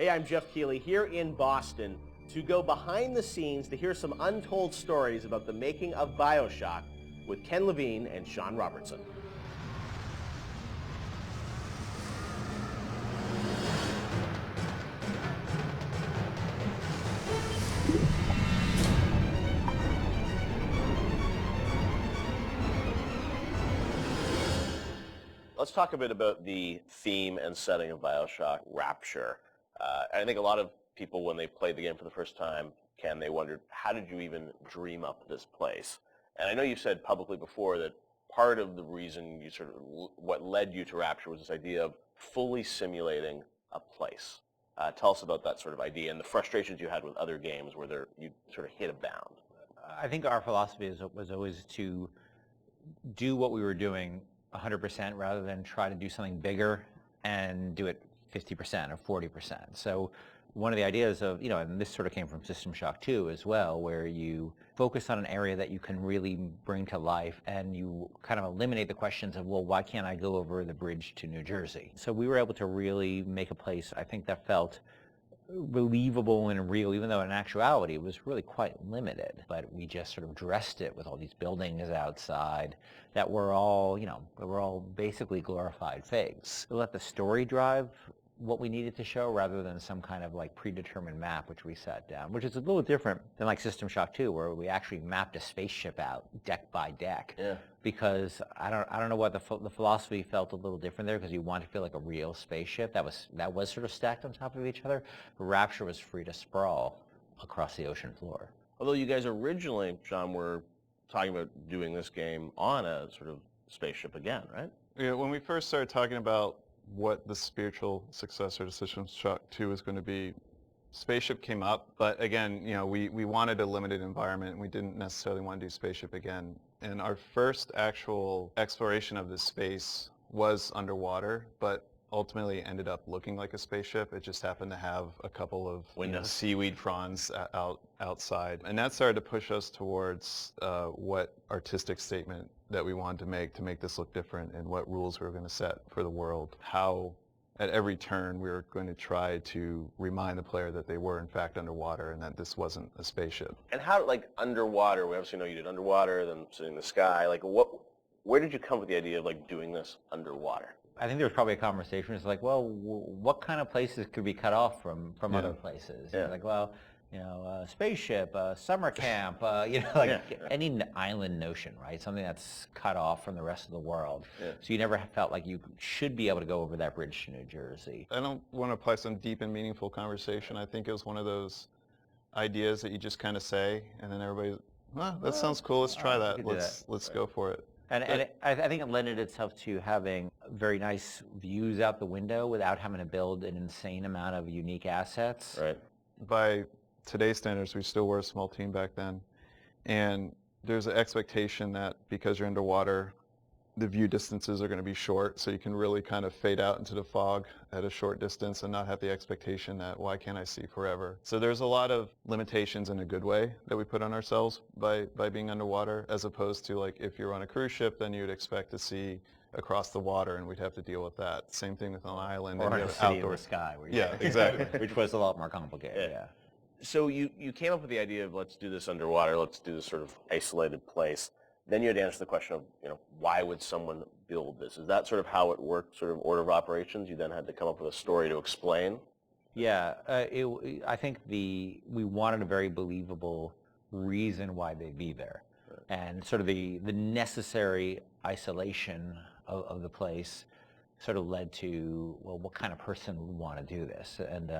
Hey, I'm Geoff Keighley here in Boston to go behind the scenes to hear some untold stories about the making of BioShock with Ken Levine and Sean Robertson. Let's talk a bit about the theme and setting of BioShock, Rapture. I think a lot of people, when they played the game for the first time, Ken, they wondered, how did you even dream up this place? And I know you said publicly before that part of the reason you what led you to Rapture was this idea of fully simulating a place. Tell us about that sort of idea and the frustrations you had with other games where you sort of hit a bound. I think our philosophy was always to do what we were doing 100% rather than try to do something bigger and do it 50% or 40%. So one of the ideas of, and this sort of came from System Shock 2 as well, where you focus on an area that you can really bring to life and you kind of eliminate the questions of, well, why can't I go over the bridge to New Jersey? So we were able to really make a place, I think, that felt believable and real, even though in actuality it was really quite limited. But we just sort of dressed it with all these buildings outside that were all, basically glorified fakes. We let the story drive what we needed to show rather than some kind of like predetermined map which we set down, which is a little different than like System Shock 2, where we actually mapped a spaceship out deck by deck. Yeah. Because I don't know what the philosophy felt a little different there, because you want to feel like a real spaceship that was sort of stacked on top of each other. But Rapture was free to sprawl across the ocean floor. Although you guys originally, Sean, were talking about doing this game on a sort of spaceship again, right? Yeah, when we first started talking about what the spiritual successor to System Shock 2 is going to be, Spaceship came up, but again, we wanted a limited environment and we didn't necessarily want to do Spaceship again. And our first actual exploration of this space was underwater, but ultimately ended up looking like a spaceship. It just happened to have a couple of seaweed fronds outside. And that started to push us towards what artistic statement that we wanted to make this look different, and what rules we were going to set for the world. How at every turn we were going to try to remind the player that they were in fact underwater and that this wasn't a spaceship. And how, like, underwater, we obviously know you did underwater, then sitting in the sky, like where did you come with the idea of like doing this underwater? I think there was probably a conversation. It's like, well, what kind of places could be cut off from other places? Yeah. Like, well, spaceship, summer camp, any island notion, right? Something that's cut off from the rest of the world. Yeah. So you never felt like you should be able to go over that bridge to New Jersey. I don't want to apply some deep and meaningful conversation. I think it was one of those ideas that you just kind of say, and then everybody, that sounds cool. Let's try that. Let's go for it. And I think it lended itself to having very nice views out the window without having to build an insane amount of unique assets. Right. By today's standards, we still were a small team back then. And there's an expectation that because you're underwater, the view distances are going to be short, so you can really kind of fade out into the fog at a short distance and not have the expectation that, why can't I see forever? So there's a lot of limitations in a good way that we put on ourselves by being underwater, as opposed to like if you're on a cruise ship, then you'd expect to see across the water and we'd have to deal with that. Same thing with an island. Or in a city in the sky. Yeah, exactly. Which was a lot more complicated, yeah. So you came up with the idea of let's do this underwater, let's do this sort of isolated place. Then you had to answer the question of, why would someone build this? Is that sort of how it worked, sort of order of operations? You then had to come up with a story to explain? Yeah, I think we wanted a very believable reason why they'd be there. Right. And sort of the necessary isolation of the place sort of led to, well, what kind of person would want to do this? And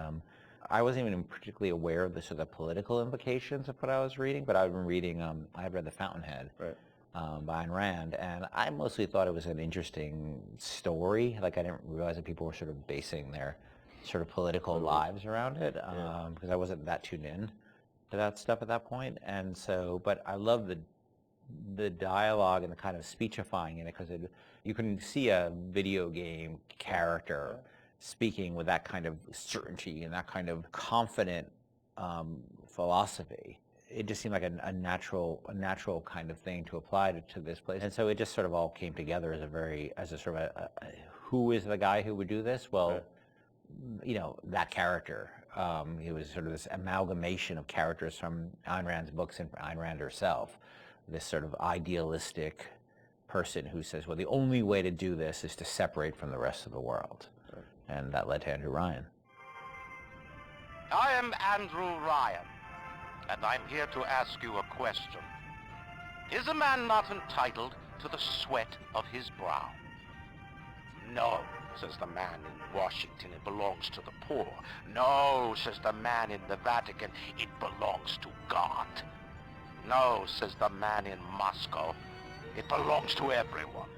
I wasn't even particularly aware of the sort of political implications of what I was reading, but I've been reading, I had read The Fountainhead. Right. By Ayn Rand, and I mostly thought it was an interesting story. Like, I didn't realize that people were sort of basing their sort of political lives around it, because I wasn't that tuned in to that stuff at that point. And so, but I love the dialogue and the kind of speechifying in it, because you can see a video game character speaking with that kind of certainty and that kind of confident philosophy. It just seemed like a natural kind of thing to apply to this place. And so it just sort of all came together as a sort of who is the guy who would do this? Well, that character. He was sort of this amalgamation of characters from Ayn Rand's books and Ayn Rand herself. This sort of idealistic person who says, well, the only way to do this is to separate from the rest of the world. Right. And that led to Andrew Ryan. I am Andrew Ryan, and I'm here to ask you a question. Is a man not entitled to the sweat of his brow? No, says the man in Washington, it belongs to the poor. No, says the man in the Vatican, it belongs to God. No, says the man in Moscow, it belongs to everyone.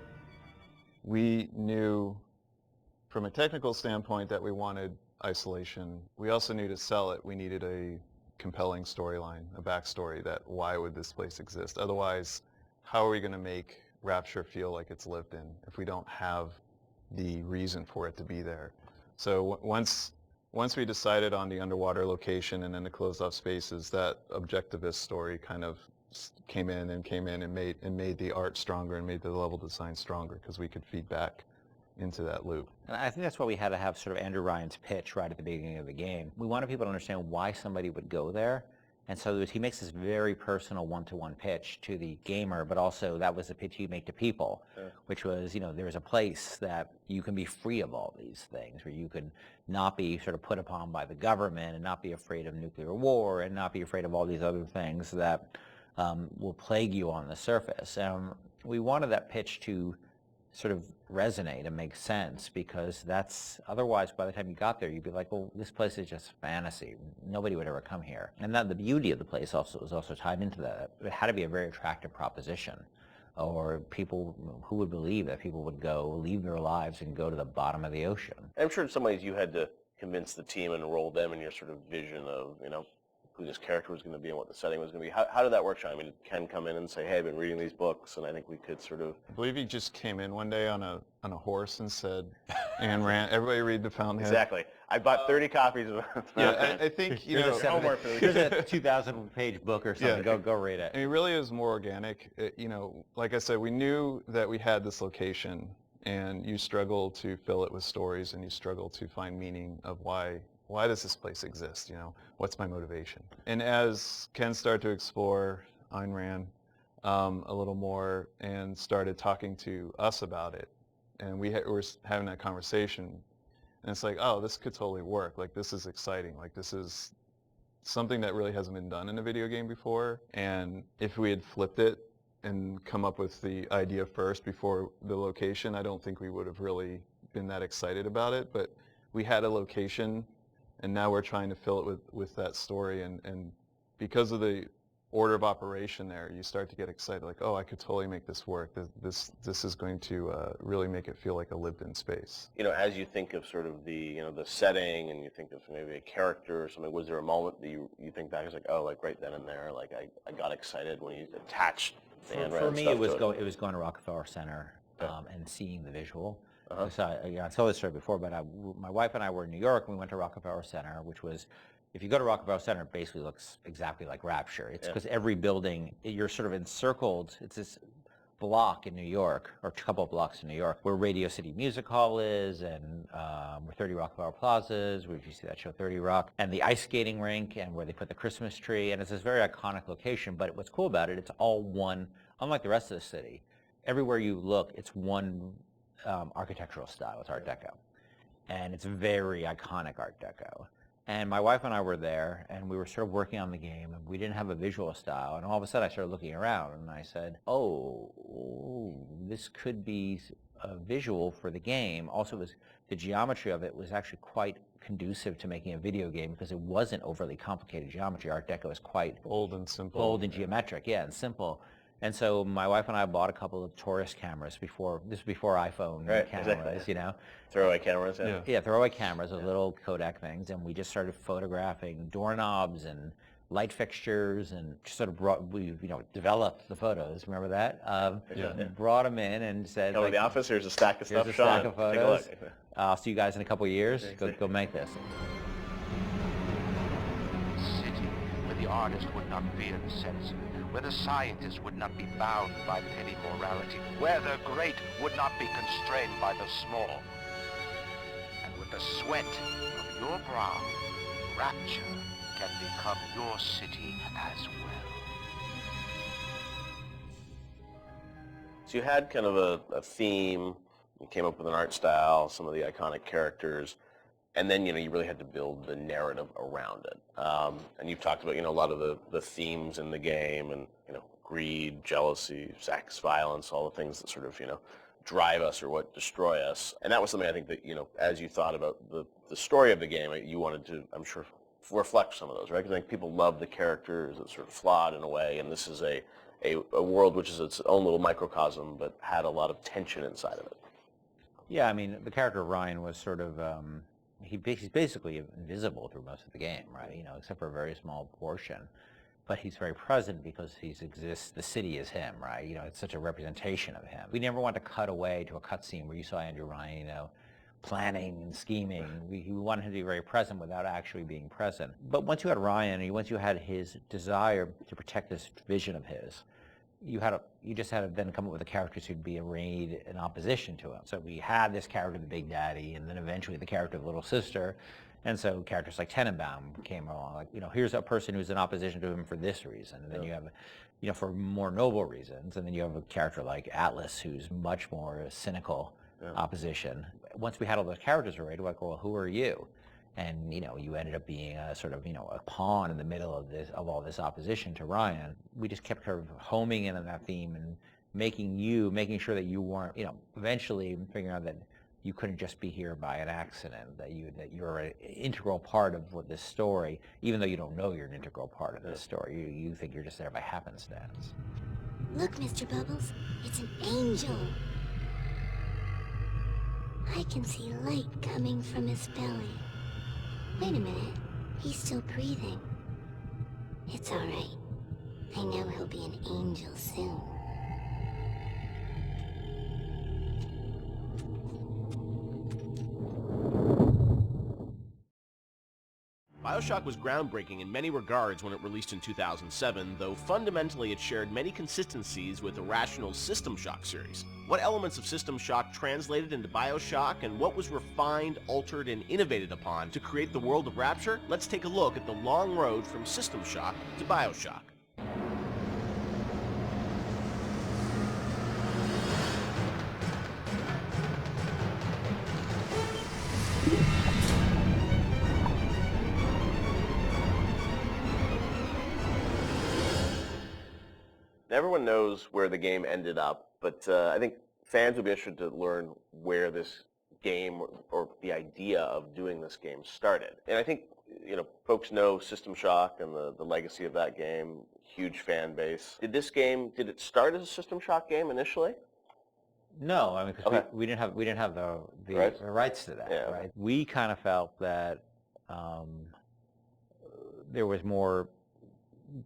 We knew from a technical standpoint that we wanted isolation. We also knew to sell it, we needed a compelling storyline, a backstory that why would this place exist? Otherwise, how are we going to make Rapture feel like it's lived in if we don't have the reason for it to be there? So once we decided on the underwater location and then the closed off spaces, that objectivist story kind of came in and made the art stronger and made the level design stronger because we could feed back into that loop. And I think that's why we had to have sort of Andrew Ryan's pitch right at the beginning of the game. We wanted people to understand why somebody would go there. And so he makes this very personal one-to-one pitch to the gamer, but also that was the pitch he'd make to people, which was, there's a place that you can be free of all these things, where you can not be sort of put upon by the government and not be afraid of nuclear war and not be afraid of all these other things that will plague you on the surface. We wanted that pitch to sort of resonate and make sense, because that's otherwise by the time you got there you'd be like, well, this place is just fantasy, nobody would ever come here. And that the beauty of the place also was also tied into that. It had to be a very attractive proposition, or people who would believe that people would go leave their lives and go to the bottom of the ocean. I'm sure in some ways you had to convince the team and enroll them in your sort of vision of who this character was going to be and what the setting was going to be. How did that work, Sean? I mean, did Ken come in and say, hey, I've been reading these books, and I think we could sort of... I believe he just came in one day on a horse and said, Ayn Rand, everybody read The Fountainhead. Exactly. I bought 30 copies of Yeah, I think, here's a 2,000-page book or something. Yeah. Go read it. I mean, it really is more organic. Like I said, we knew that we had this location, and you struggle to fill it with stories, and you struggle to find meaning of why does this place exist? What's my motivation? And as Ken started to explore Ayn Rand a little more and started talking to us about it, and we were having that conversation, and it's like, oh, this could totally work. Like, this is exciting. Like, this is something that really hasn't been done in a video game before. And if we had flipped it and come up with the idea first before the location, I don't think we would have really been that excited about it. But we had a location, and now we're trying to fill it with that story, and because of the order of operation there, you start to get excited, like, oh, I could totally make this work. This is going to really make it feel like a lived-in space. As you think of sort of the the setting, and you think of maybe a character or something, was there a moment that you think back, it's like, oh, like right then and there, like I got excited when you attached the Ayn Rand For me, stuff it was to it was going to Rockefeller Center and seeing the visual. Uh-huh. So I told this story before, but my wife and I were in New York, and we went to Rockefeller Center, which was, if you go to Rockefeller Center, it basically looks exactly like Rapture. It's because every building, you're sort of encircled. It's this block in New York, or a couple of blocks in New York, where Radio City Music Hall is, and where 30 Rockefeller Plazas, where you see that show 30 Rock, and the ice skating rink, and where they put the Christmas tree, and it's this very iconic location. But what's cool about it, it's all one, unlike the rest of the city. Everywhere you look, it's one architectural style. It's Art Deco, and it's very iconic Art Deco. And my wife and I were there, and we were sort of working on the game, and we didn't have a visual style. And all of a sudden, I started looking around, and I said, oh, this could be a visual for the game. Also, the geometry of it was actually quite conducive to making a video game, because it wasn't overly complicated geometry. Art Deco is quite bold and simple. Bold and geometric, and simple. And so my wife and I bought a couple of tourist cameras before iPhone cameras, Throwaway cameras, Yeah, throwaway cameras, those little Kodak things, and we just started photographing doorknobs and light fixtures, and just sort of developed the photos. Remember that? Brought them in and said, come to the office, here's a stack of stuff, here's a Sean. stack of photos. I'll see you guys in a couple of years. Go make this. City where the artist would not fear the censor, where the scientist would not be bound by petty morality, where the great would not be constrained by the small, and with the sweat your brow, Rapture can become your city as well. So you had kind of a theme, you came up with an art style, some of the iconic characters, and then, you really had to build the narrative around it. And you've talked about, a lot of the themes in the game and, greed, jealousy, sex, violence, all the things that sort of, drive us or what destroy us. And that was something I think that, as you thought about the story of the game, you wanted to, I'm sure, reflect some of those, right? Because I think people love the characters. It's sort of flawed in a way, and this is a world which is its own little microcosm, but had a lot of tension inside of it. Yeah, I mean, the character of Ryan was sort of, he's basically invisible through most of the game, right? Except for a very small portion. But he's very present because he exists, the city is him, right? It's such a representation of him. We never want to cut away to a cutscene where you saw Andrew Ryan, planning and scheming. We wanted him to be very present without actually being present. But once you had Ryan, once you had his desire to protect this vision of his, you just had to then come up with the characters who'd be arrayed in opposition to him. So we had this character, the Big Daddy, and then eventually the character of Little Sister. And so characters like Tenenbaum came along, like, here's a person who's in opposition to him for this reason. And then you have, for more noble reasons. And then you have a character like Atlas, who's much more cynical opposition. Once we had all those characters arrayed, we're like, well, who are you? And, you ended up being a sort of, a pawn in the middle of all this opposition to Ryan. We just kept kind of homing in on that theme and making sure that you weren't, eventually figuring out that you couldn't just be here by an accident, that you're an integral part of this story, even though you don't know you're an integral part of this story. You think you're just there by happenstance. Look, Mr. Bubbles, it's an angel. I can see light coming from his belly. Wait a minute, he's still breathing. It's all right. I know he'll be an angel soon. BioShock was groundbreaking in many regards when it released in 2007, though fundamentally it shared many consistencies with Irrational's System Shock series. What elements of System Shock translated into BioShock, and what was refined, altered, and innovated upon to create the world of Rapture? Let's take a look at the long road from System Shock to BioShock. Everyone knows where the game ended up, but I think fans would be interested to learn where this game or the idea of doing this game started. And I think, folks know System Shock and the legacy of that game, huge fan base. Did it start as a System Shock game initially? No, I mean, because we didn't have the rights to that, Yeah. right? We kind of felt that there was more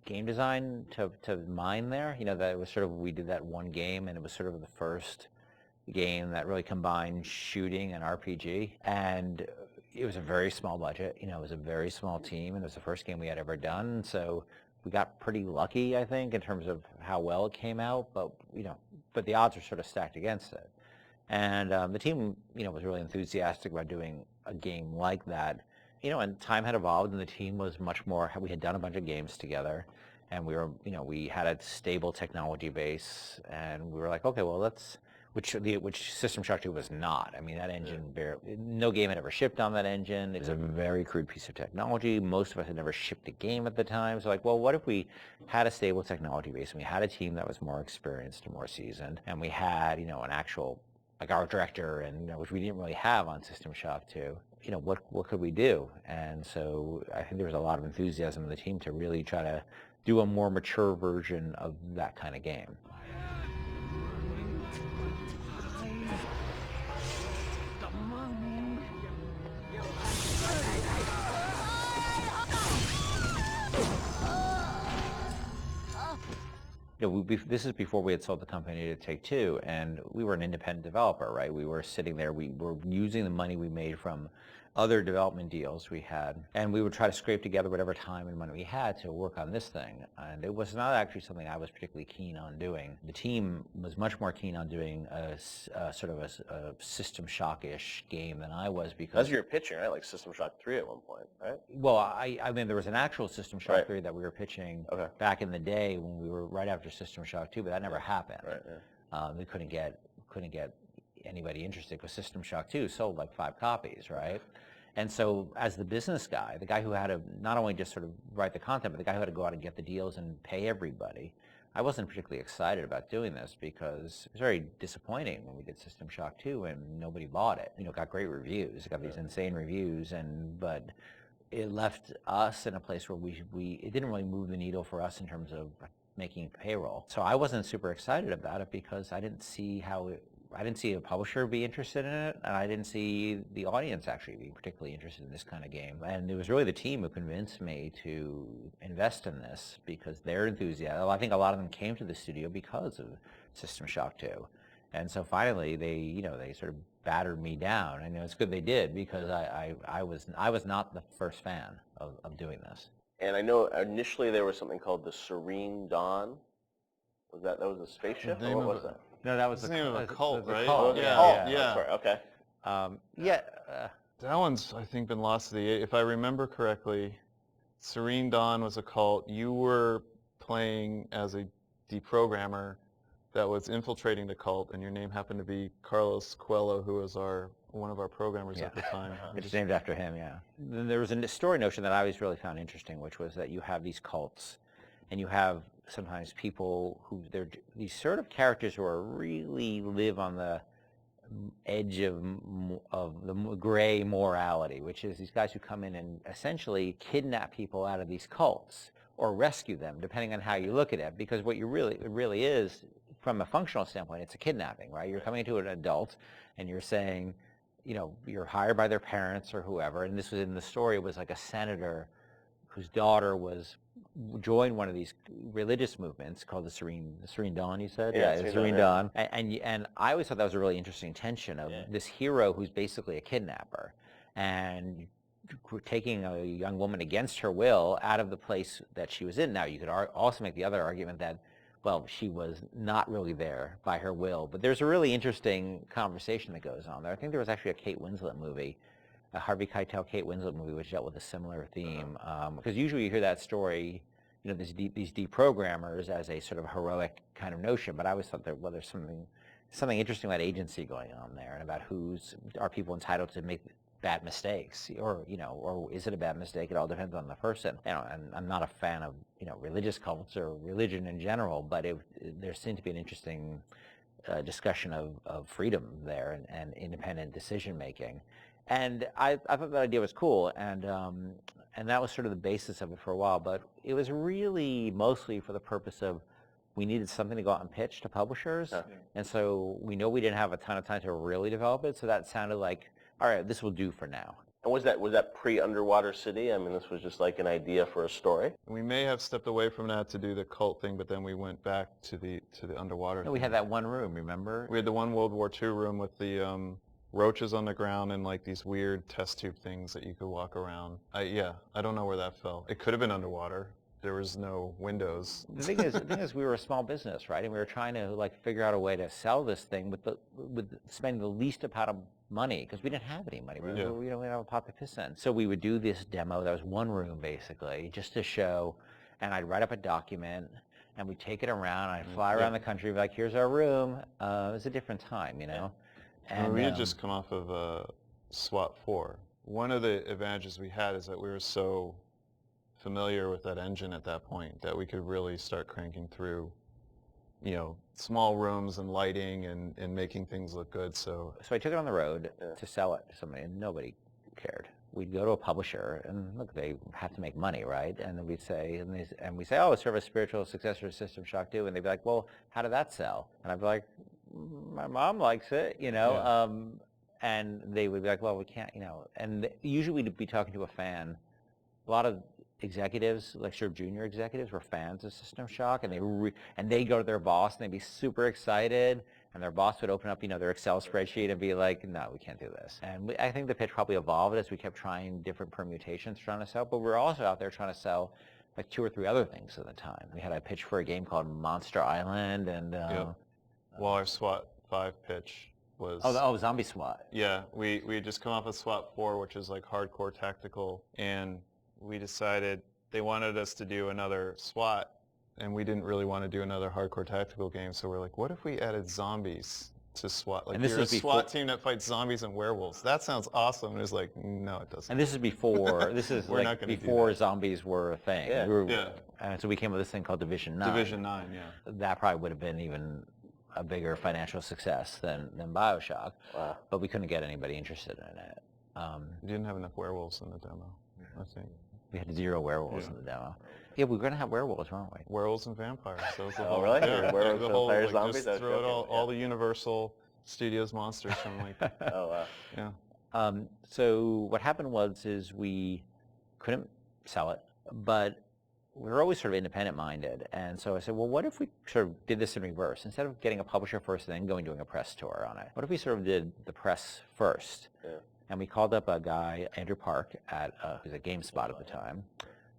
game design to mine there. That it was sort of, we did that one game, and it was sort of the first game that really combined shooting and RPG. And it was a very small budget. It was a very small team, and it was the first game we had ever done. So we got pretty lucky, I think, in terms of how well it came out. But but the odds are sort of stacked against it. And the team, was really enthusiastic about doing a game like that. And time had evolved, and the team was much more, we had done a bunch of games together, and we had a stable technology base, and we were like, okay, well, which System Shock 2 was not. I mean, that engine, no game had ever shipped on that engine. It was a very crude piece of technology. Most of us had never shipped a game at the time. So like, well, what if we had a stable technology base, and we had a team that was more experienced and more seasoned, and we had, an actual, like, art director, and, which we didn't really have on System Shock 2. What could we do? And so I think there was a lot of enthusiasm in the team to really try to do a more mature version of that kind of game. This is before we had sold the company to Take-Two, and we were an independent developer, right? We were sitting there, we were using the money we made from other development deals we had, and we would try to scrape together whatever time and money we had to work on this thing. And it was not actually something I was particularly keen on doing. The team was much more keen on doing a sort of a System Shock-ish game than I was, because As you were pitching, right? Like System Shock 3 at one point, right? well, I mean, there was an actual System Shock Right. 3 that we were pitching Okay. back in the day when we were right after System Shock 2, but that never happened. Right, yeah. We couldn't get anybody interested because System Shock 2 sold like 5 copies, right? And so as the business guy, the guy who had to not only just sort of write the content, but the guy who had to go out and get the deals and pay everybody, I wasn't particularly excited about doing this because it was very disappointing when we did System Shock 2 and nobody bought it. You know, it got great reviews. It got these insane reviews, but it left us in a place where it didn't really move the needle for us in terms of making payroll. So I wasn't super excited about it because I didn't see I didn't see a publisher be interested in it, and I didn't see the audience actually be particularly interested in this kind of game. And it was really the team who convinced me to invest in this because their enthusiasm. I think a lot of them came to the studio because of System Shock 2. And so finally they sort of battered me down, and it's good they did because I was not the first fan of doing this. And I know initially there was something called the Serene Dawn. That was a spaceship? Or what was that? No, that was It's the name of a cult, right? Oh, Yeah, cult. yeah. That's right. Okay. That one's, I think, been lost to the... If I remember correctly, Serene Dawn was a cult. You were playing as a deprogrammer that was infiltrating the cult, and your name happened to be Carlos Coelho, who was one of our programmers at the time. It's named after him, yeah. Then there was a story notion that I always really found interesting, which was that you have these cults, and you have sometimes people who they're these sort of characters who are really live on the edge of the gray morality, which is these guys who come in and essentially kidnap people out of these cults or rescue them, depending on how you look at it. Because what it really is, from a functional standpoint, it's a kidnapping, right? You're coming to an adult and you're saying, you're hired by their parents or whoever, and this was in the story, it was like a senator whose daughter joined one of these religious movements called the Serene Dawn, you said? Yeah, Serene Dawn. And I always thought that was a really interesting tension of this hero who's basically a kidnapper and taking a young woman against her will out of the place that she was in. Now, you could also make the other argument that, well, she was not really there by her will. But there's a really interesting conversation that goes on there. I think there was actually a Kate Winslet movie, a Harvey Keitel, Kate Winslet movie, which dealt with a similar theme. Because usually you hear that story, these deprogrammers as a sort of heroic kind of notion, but I always thought that, well, there's something interesting about agency going on there, and about are people entitled to make bad mistakes, or is it a bad mistake? It all depends on the person. And I'm not a fan of religious cults or religion in general, but there seemed to be an interesting discussion of freedom there and independent decision making. And I thought that idea was cool, and that was sort of the basis of it for a while. But it was really mostly for the purpose of we needed something to go out and pitch to publishers, and so we know we didn't have a ton of time to really develop it. So that sounded like, all right, this will do for now. And was that pre-Underwater City? I mean, this was just like an idea for a story. We may have stepped away from that to do the cult thing, but then we went back to the underwater. No, we had that one room, remember? We had the one World War II room with the roaches on the ground and like these weird test tube things that you could walk around. I don't know where that fell. It could have been underwater. There was no windows. The thing is, we were a small business, right? And we were trying to figure out a way to sell this thing with spending the least amount of money, because we didn't have any money. We didn't have a pot to piss in. So we would do this demo. That was one room basically, just to show. And I'd write up a document, and we'd take it around. I'd fly around the country, be like, "Here's our room." It was a different time, And we had just come off of SWAT 4. One of the advantages we had is that we were so familiar with that engine at that point that we could really start cranking through, small rooms and lighting and making things look good. So I took it on the road to sell it to somebody, and nobody cared. We'd go to a publisher, and look, they have to make money, right? And then we'd say, oh, it's sort of a spiritual successor to System Shock 2, and they'd be like, well, how did that sell? And I'd be like, my mom likes it, and they would be like, well, we can't, and usually we'd be talking to a fan. A lot of executives, like sort of junior executives, were fans of System Shock, and they go to their boss and they'd be super excited, and their boss would open up, their Excel spreadsheet and be like, no, we can't do this. And I think the pitch probably evolved as we kept trying different permutations trying to sell, but we're also out there trying to sell like 2 or 3 other things at the time. We had a pitch for a game called Monster Island, and well, our SWAT 5 pitch was... Zombie SWAT. Yeah, we had just come off of SWAT 4, which is like hardcore tactical, and we decided they wanted us to do another SWAT, and we didn't really want to do another hardcore tactical game, so we're like, what if we added zombies to SWAT? Like, and this you're a is SWAT team that fights zombies and werewolves. That sounds awesome. And it was like, no, it doesn't. And this is before, We're not gonna do before that. zombies were a thing. Yeah. And so we came up with this thing called Division 9. Division 9, yeah. That probably would have been even a bigger financial success than BioShock. Wow. But we couldn't get anybody interested in it. We didn't have enough werewolves in the demo, I think. We had 0 werewolves in the demo. Yeah, we were going to have werewolves, weren't we? Werewolves and vampires. That was the Oh, whole, really? Yeah, Werewolves, the whole, vampires, like, zombies? just throw it all the Universal Studios monsters from like, Oh, wow. yeah. So what happened was we couldn't sell it, but we were always sort of independent-minded. And so I said, well, what if we sort of did this in reverse? Instead of getting a publisher first and then doing a press tour on it, what if we sort of did the press first? Yeah. And we called up a guy, Andrew Park, who's at GameSpot at the time,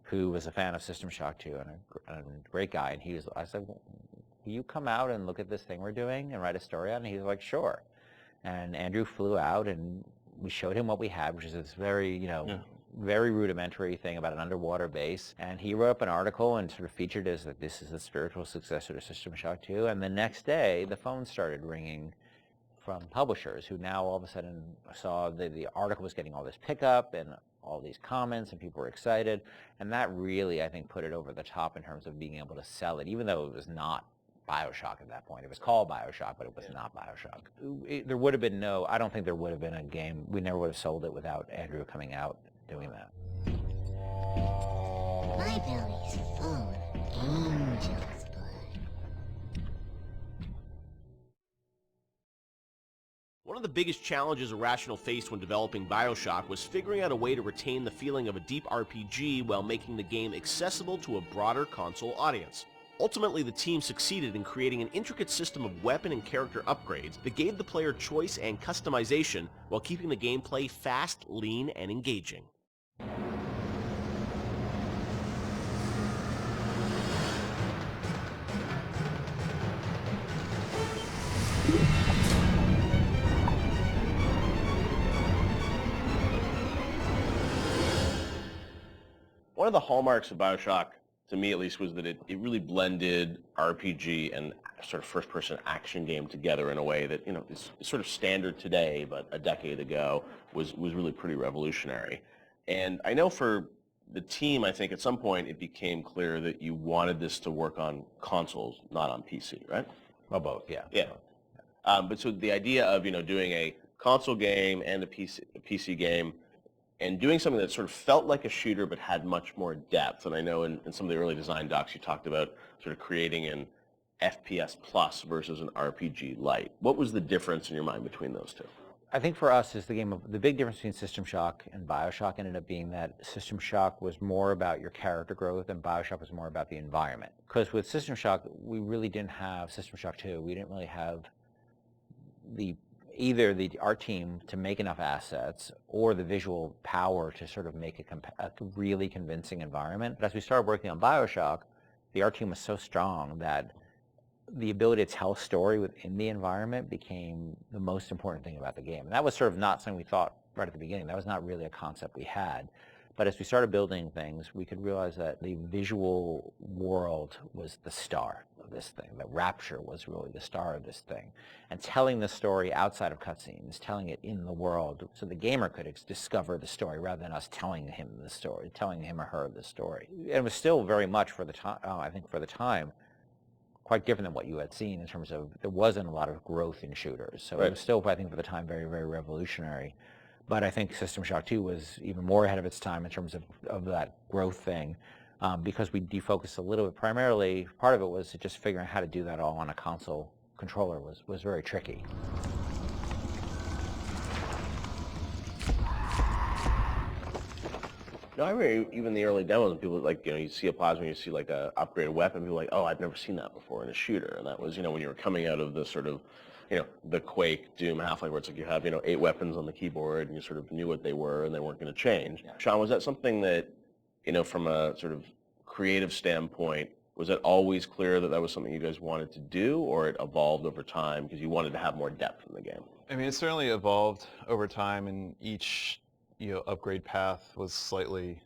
who was a fan of System Shock 2 and a great guy. And I said, well, will you come out and look at this thing we're doing and write a story on it? And he was like, sure. And Andrew flew out and we showed him what we had, which is this very, very rudimentary thing about an underwater base. And he wrote up an article and sort of featured as that this is the spiritual successor to System Shock 2. And the next day, the phone started ringing from publishers who now all of a sudden saw the article was getting all this pickup and all these comments and people were excited. And that really, I think, put it over the top in terms of being able to sell it, even though it was not BioShock at that point. It was called BioShock, but it was not BioShock. There would have been I don't think there would have been a game. We never would have sold it without Andrew coming out doing that. My belly's full of angel's blood. One of the biggest challenges Irrational faced when developing BioShock was figuring out a way to retain the feeling of a deep RPG while making the game accessible to a broader console audience. Ultimately, the team succeeded in creating an intricate system of weapon and character upgrades that gave the player choice and customization while keeping the gameplay fast, lean, and engaging. One of the hallmarks of BioShock, to me at least, was that it really blended RPG and sort of first-person action game together in a way that, is sort of standard today, but a decade ago was really pretty revolutionary. And I know for the team, I think at some point it became clear that you wanted this to work on consoles, not on PC, right? Well, both, yeah. Yeah. But so the idea of, doing a console game and a PC game, and doing something that sort of felt like a shooter but had much more depth. And I know in some of the early design docs you talked about sort of creating an FPS plus versus an RPG light. What was the difference in your mind between those two? I think for us is the big difference between System Shock and BioShock ended up being that System Shock was more about your character growth and BioShock was more about the environment. Because with System Shock, we really didn't have System Shock 2. We didn't really have either the art team to make enough assets or the visual power to sort of make a really convincing environment. But as we started working on BioShock, the art team was so strong that the ability to tell a story within the environment became the most important thing about the game. And that was sort of not something we thought right at the beginning. That was not really a concept we had. But as we started building things, we could realize that the visual world was the star of this thing. That Rapture was really the star of this thing. And telling the story outside of cutscenes, telling it in the world, so the gamer could discover the story rather than us telling him the story, telling him or her the story. And it was still very much for the time, I think for the time, quite different than what you had seen in terms of there wasn't a lot of growth in shooters. So It was still, I think, for the time, very, very revolutionary. But I think System Shock 2 was even more ahead of its time in terms of that growth thing because we defocused a little bit. Primarily, part of it was just figuring out how to do that all on a console controller was very tricky. No, I remember even the early demos, and people like, you see a plasma, you see like a upgraded weapon, people are like, oh, I've never seen that before in a shooter. And that was, when you were coming out of the sort of, the Quake, Doom, Half-Life, where it's like you have, 8 weapons on the keyboard, and you sort of knew what they were, and they weren't going to change. Yeah. Sean, was that something that, from a sort of creative standpoint, was it always clear that that was something you guys wanted to do, or it evolved over time because you wanted to have more depth in the game? I mean, it certainly evolved over time, and each upgrade path was slightly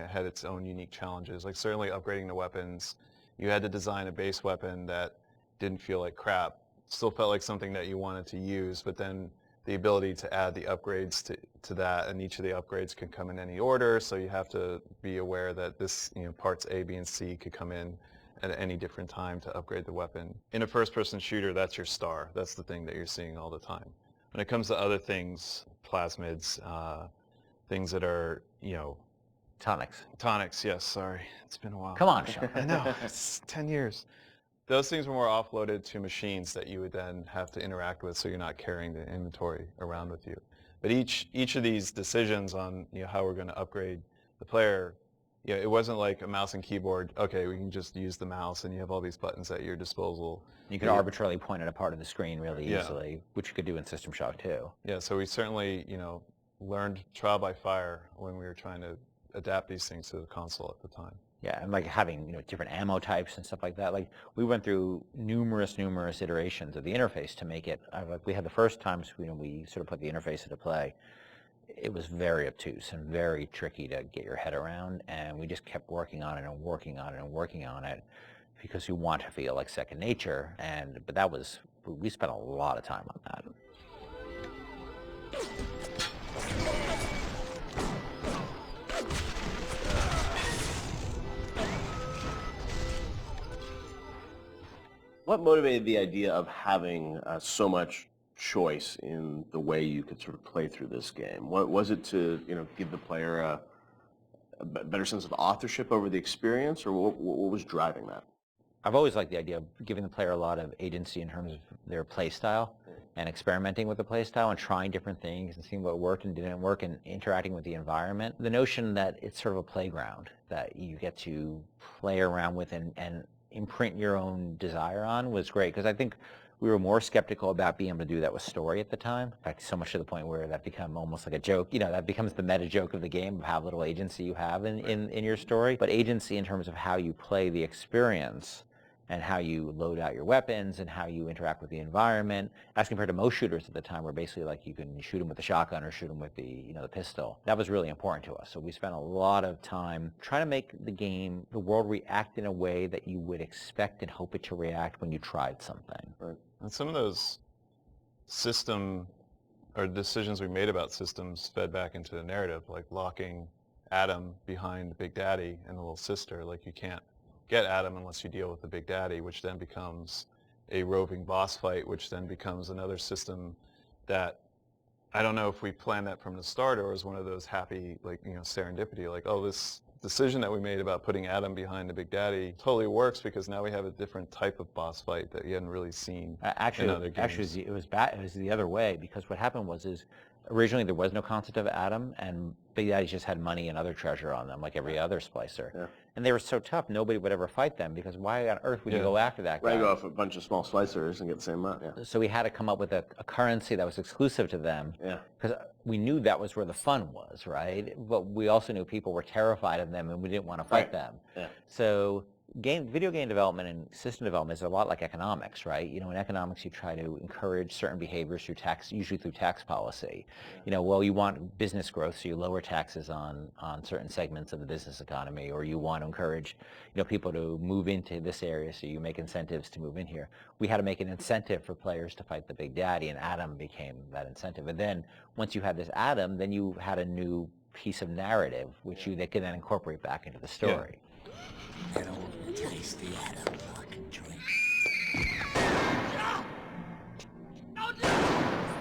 had its own unique challenges. Like certainly upgrading the weapons, you had to design a base weapon that didn't feel like crap, still felt like something that you wanted to use, but then the ability to add the upgrades to that, and each of the upgrades can come in any order, so you have to be aware that this, parts A, B, and C could come in at any different time to upgrade the weapon. In a first-person shooter, that's your star. That's the thing that you're seeing all the time. When it comes to other things, plasmids, things that are, Tonics. Tonics, yes, sorry. It's been a while. Come on, Sean. I know, it's 10 years. Those things were more offloaded to machines that you would then have to interact with, so you're not carrying the inventory around with you. But each of these decisions on how we're going to upgrade the player, it wasn't like a mouse and keyboard, okay, we can just use the mouse and you have all these buttons at your disposal. You could arbitrarily point at a part of the screen really easily, which you could do in System Shock too. Yeah, so we certainly, learned trial by fire when we were trying to adapt these things to the console at the time. Yeah, and like having different ammo types and stuff like that. Like we went through numerous iterations of the interface to make it. Like we had the first times we sort of put the interface into play. It was very obtuse and very tricky to get your head around, and we just kept working on it and working on it and working on it because you want to feel like second nature. But we spent a lot of time on that. What motivated the idea of having so much choice in the way you could sort of play through this game? What was it to give the player a better sense of authorship over the experience, or what was driving that? I've always liked the idea of giving the player a lot of agency in terms of their play style and experimenting with the play style and trying different things and seeing what worked and didn't work and interacting with the environment. The notion that it's sort of a playground that you get to play around with and imprint your own desire on was great, because I think we were more skeptical about being able to do that with story at the time. In fact, so much to the point where that became almost like a joke. That becomes the meta joke of the game of how little agency you have in your story. But agency in terms of how you play the experience and how you load out your weapons and how you interact with the environment, as compared to most shooters at the time, where basically like you can shoot them with the shotgun or shoot them with the the pistol. That was really important to us. So we spent a lot of time trying to make the world react in a way that you would expect and hope it to react when you tried something. Right. And some of those system or decisions we made about systems fed back into the narrative, like locking Adam behind Big Daddy and the little sister. Like you can't get Adam unless you deal with the Big Daddy, which then becomes a roving boss fight, which then becomes another system that I don't know if we planned that from the start or was one of those happy, like, serendipity, like, oh, this decision that we made about putting Adam behind the Big Daddy totally works because now we have a different type of boss fight that you hadn't really seen in other games. Actually, it was the other way, because what happened was originally there was no concept of Adam, and Big Daddy just had money and other treasure on them, like every other splicer. Yeah. And they were so tough, nobody would ever fight them, because why on earth would you go after that guy? Right, go off a bunch of small splicers and get the same amount. Yeah. So we had to come up with a currency that was exclusive to them, because we knew that was where the fun was, right? But we also knew people were terrified of them, and we didn't want to fight them. Yeah. So video game development and system development is a lot like economics, right? In economics you try to encourage certain behaviors through tax, usually through tax policy. Well, you want business growth, so you lower taxes on certain segments of the business economy, or you want to encourage, people to move into this area, so you make incentives to move in here. We had to make an incentive for players to fight the Big Daddy, and Adam became that incentive. And then once you had this Adam, then you had a new piece of narrative, which they could then incorporate back into the story. Yeah. I don't want to taste the Adam fucking drink.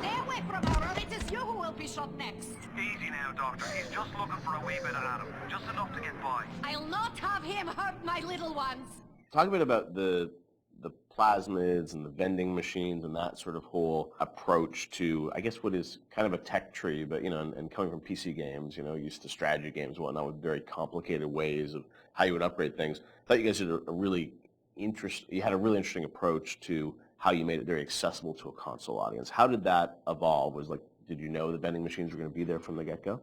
Stay away from her, or it is you who will be shot next. Easy now, Doctor. He's just looking for a wee bit of Adam. Just enough to get by. I'll not have him hurt my little ones. Talk a bit about the plasmids and the vending machines and that sort of whole approach to, I guess, what is kind of a tech tree, but, you know, and coming from PC games, you know, used to strategy games and whatnot with very complicated ways of how you would upgrade things. I thought you guys did a really interesting approach to how you made it very accessible to a console audience. How did that evolve? Did you know the vending machines were going to be there from the get-go?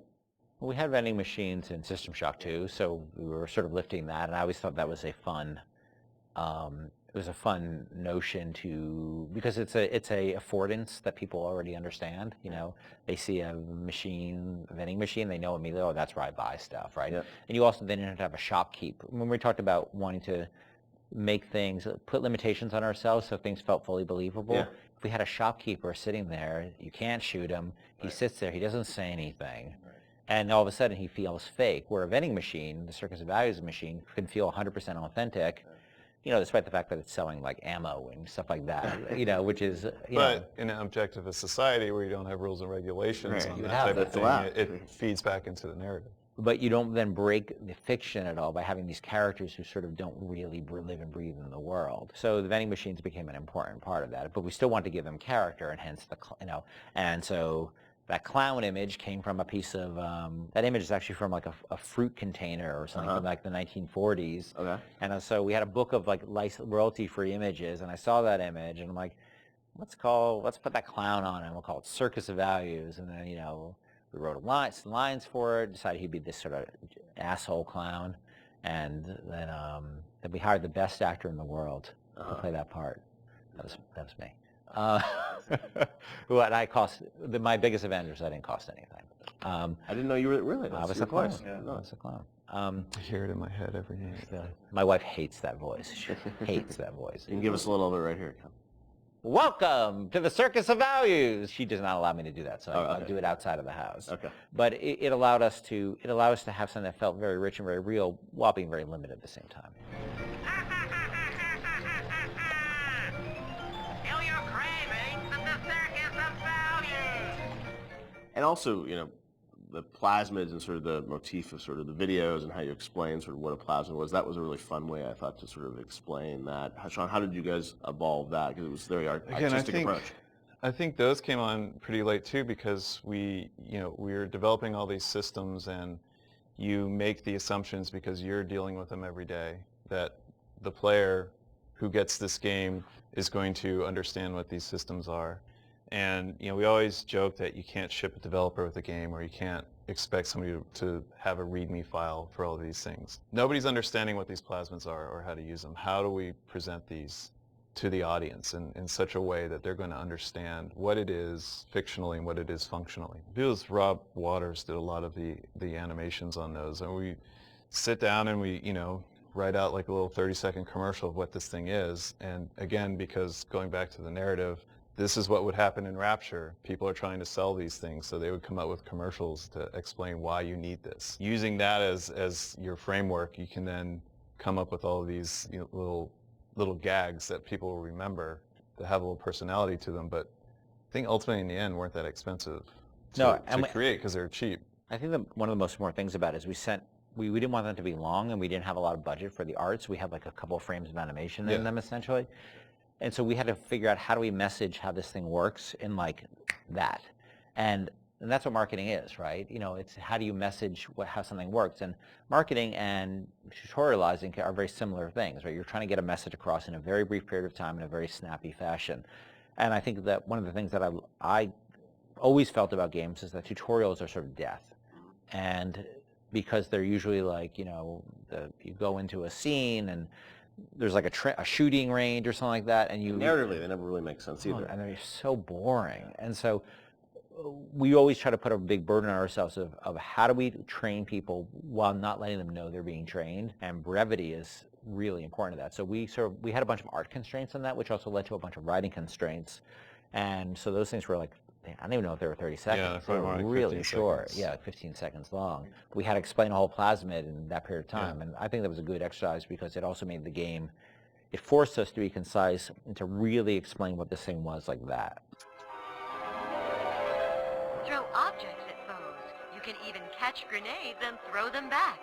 Well, we had vending machines in System Shock 2, so we were sort of lifting that, and I always thought that was a fun notion because it's a affordance that people already understand. You know, they see a vending machine, they know immediately, oh, that's where I buy stuff, right? Yeah. And you also then have to have a shopkeep. When we talked about wanting to make things, put limitations on ourselves so things felt fully believable. Yeah. If we had a shopkeeper sitting there, you can't shoot him. He sits there, he doesn't say anything. Right. And all of a sudden he feels fake. Where a vending machine, the Circus of Values machine, can feel 100% authentic, you know, despite the fact that it's selling like ammo and stuff like that, you know, which is, But in an objectivist society where you don't have rules and regulations on that type of thing, it feeds back into the narrative. But you don't then break the fiction at all by having these characters who sort of don't really live and breathe in the world. So the vending machines became an important part of that, but we still want to give them character, and hence and so that clown image came from a piece of, that image is actually from like a fruit container or something from like the 1940s. Okay. And so we had a book of like royalty-free images, and I saw that image, and I'm like, let's put that clown on it, and we'll call it Circus of Values, and then, you know, we wrote lines for it, decided he'd be this sort of asshole clown, and then we hired the best actor in the world to play that part. That was me. My biggest Avengers, I didn't cost anything. I didn't know you were really. I was a clown. Yeah. I was a clown. I hear it in my head every day. My wife hates that voice. She hates that voice. You can give us a little of it right here. Welcome to the Circus of Values. She does not allow me to do that, so I do it outside of the house. Okay. But it allowed us to have something that felt very rich and very real while being very limited at the same time. Feel your cravings at the Circus of Values. And also, you know, the plasmids and sort of the motif of sort of the videos and how you explain sort of what a plasmid was, that was a really fun way, I thought, to sort of explain that. Sean, how did you guys evolve that? Because it was a very artistic approach. I think those came on pretty late too, because we were developing all these systems, and you make the assumptions because you're dealing with them every day that the player who gets this game is going to understand what these systems are. And we always joke that you can't ship a developer with a game, or you can't expect somebody to have a README file for all of these things. Nobody's understanding what these plasmids are or how to use them. How do we present these to the audience in such a way that they're going to understand what it is fictionally and what it is functionally? Because Rob Waters did a lot of the animations on those, and we sit down and we write out like a little 30-second commercial of what this thing is. And again, because going back to the narrative, this is what would happen in Rapture. People are trying to sell these things, so they would come up with commercials to explain why you need this. Using that as your framework, you can then come up with all of these little gags that people will remember that have a little personality to them, but I think ultimately in the end weren't that expensive to create because they're cheap. I think that one of the most important things about it is we didn't want them to be long, and we didn't have a lot of budget for the art, so we had like a couple of frames of animation in them essentially. And so we had to figure out, how do we message how this thing works in like that. And that's what marketing is, right? It's how do you message how something works. And marketing and tutorializing are very similar things, right? You're trying to get a message across in a very brief period of time in a very snappy fashion. And I think that one of the things that I always felt about games is that tutorials are sort of death. And because they're usually like, you go into a scene and there's like a shooting range or something like that, and narratively they never really make sense either. And they're so boring. And so we always try to put a big burden on ourselves of how do we train people while not letting them know they're being trained, and brevity is really important to that. So we had a bunch of art constraints on that, which also led to a bunch of writing constraints. And so those things were like, I don't even know if they were 30 seconds. Yeah, they were like really short. Seconds. Yeah, like 15 seconds long. We had to explain a whole plasmid in that period of time. And I think that was a good exercise because it also made the game, it forced us to be concise and to really explain what this thing was like that. Throw objects at foes. You can even catch grenades and throw them back.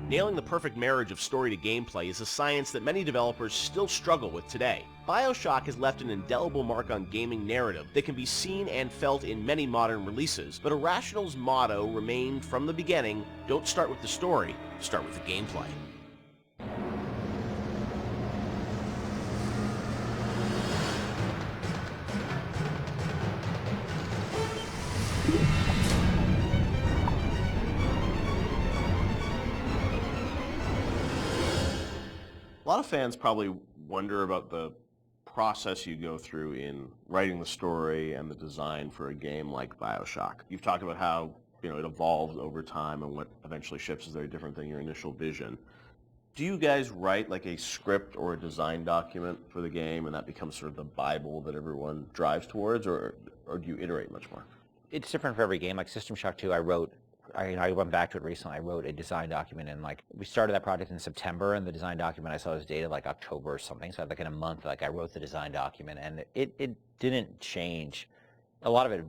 Nailing the perfect marriage of story to gameplay is a science that many developers still struggle with today. BioShock has left an indelible mark on gaming narrative that can be seen and felt in many modern releases, but Irrational's motto remained from the beginning, don't start with the story, start with the gameplay. A lot of fans probably wonder about the process you go through in writing the story and the design for a game like BioShock. You've talked about how it evolves over time and what eventually ships is very different than your initial vision. Do you guys write like a script or a design document for the game and that becomes sort of the Bible that everyone drives towards, or do you iterate much more? It's different for every game. Like System Shock 2, I went back to it recently. I wrote a design document, and we started that project in September, and the design document I saw was dated like October or something. So in a month, I wrote the design document, and it didn't change. A lot of it,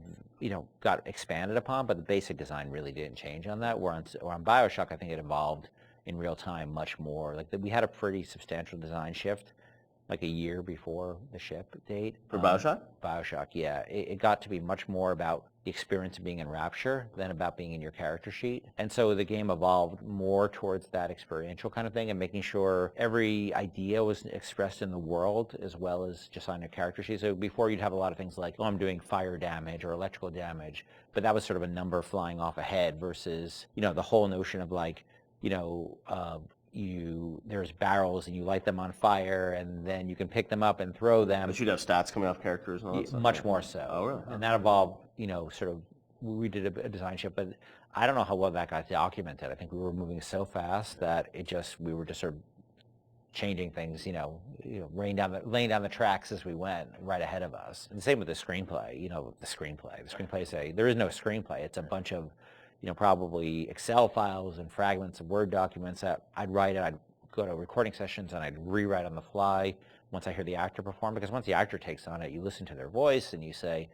got expanded upon, but the basic design really didn't change on that. Where on BioShock, I think it evolved in real time much more. We had a pretty substantial design shift like a year before the ship date. For BioShock? BioShock, yeah. It got to be much more about the experience of being in Rapture than about being in your character sheet. And so the game evolved more towards that experiential kind of thing and making sure every idea was expressed in the world as well as just on your character sheet. So before you'd have a lot of things like, oh, I'm doing fire damage or electrical damage, but that was sort of a number flying off ahead versus, the whole notion of there's barrels and you light them on fire and then you can pick them up and throw them. But you'd have stats coming off characters and all that stuff? Much more so. Oh, really? And that evolved, we did a design shift, but I don't know how well that got documented. I think we were moving so fast that we were just sort of changing things, laying down the tracks as we went right ahead of us. And the same with the screenplay, the screenplay there is no screenplay. It's a bunch of probably Excel files and fragments of Word documents that I'd write, and I'd go to recording sessions and I'd rewrite on the fly once I hear the actor perform, because once the actor takes on it, you listen to their voice and you say,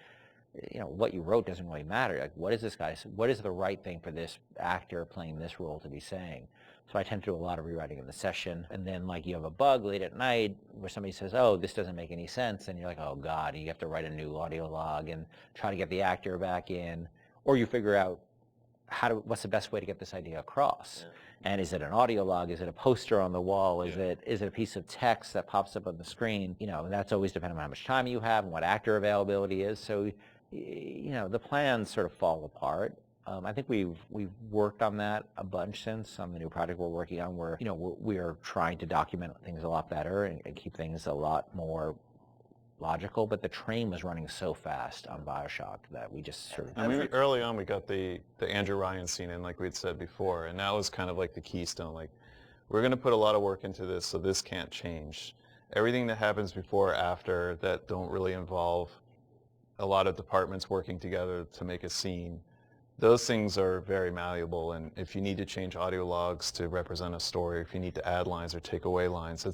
what you wrote doesn't really matter. What is the right thing for this actor playing this role to be saying? So I tend to do a lot of rewriting in the session, and then you have a bug late at night where somebody says, oh, this doesn't make any sense, and you're like, oh God, and you have to write a new audio log and try to get the actor back in, or you figure out what's the best way to get this idea across? Yeah. And is it an audio log? Is it a poster on the wall? Is it a piece of text that pops up on the screen? That's always dependent on how much time you have and what actor availability is. So, the plans sort of fall apart. I think we've worked on that a bunch since on the new project we're working on, where we are trying to document things a lot better and keep things a lot more logical, but the train was running so fast on BioShock that we just sort of... early on we got the Andrew Ryan scene in, like we had said before, and that was kind of like the keystone. We're going to put a lot of work into this, so this can't change. Everything that happens before or after that don't really involve a lot of departments working together to make a scene, those things are very malleable, and if you need to change audio logs to represent a story, if you need to add lines or take away lines,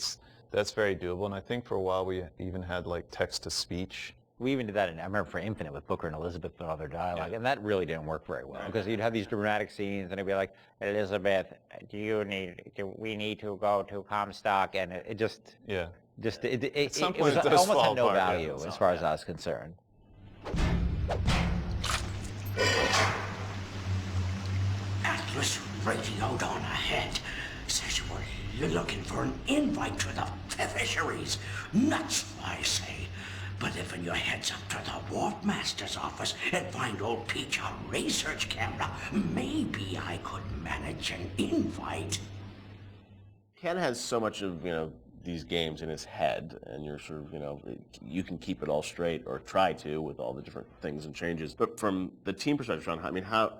that's very doable. And I think for a while we even had text-to-speech. We even did that, I remember for Infinite with Booker and Elizabeth and all their dialogue, and that really didn't work very well, because you'd have these dramatic scenes and it'd be like, Elizabeth, we need to go to Comstock, and it just... Yeah. It almost had no value as far as I was concerned. Atlas radioed on ahead. Says you were looking for an invite to the fisheries. Nuts, I say. But if your heads up to the Wharf Master's office and find old Peach a research camera, maybe I could manage an invite. Ken has so much of, these games in his head, and you're sort of, you can keep it all straight, or try to, with all the different things and changes. But from the team perspective, Sean,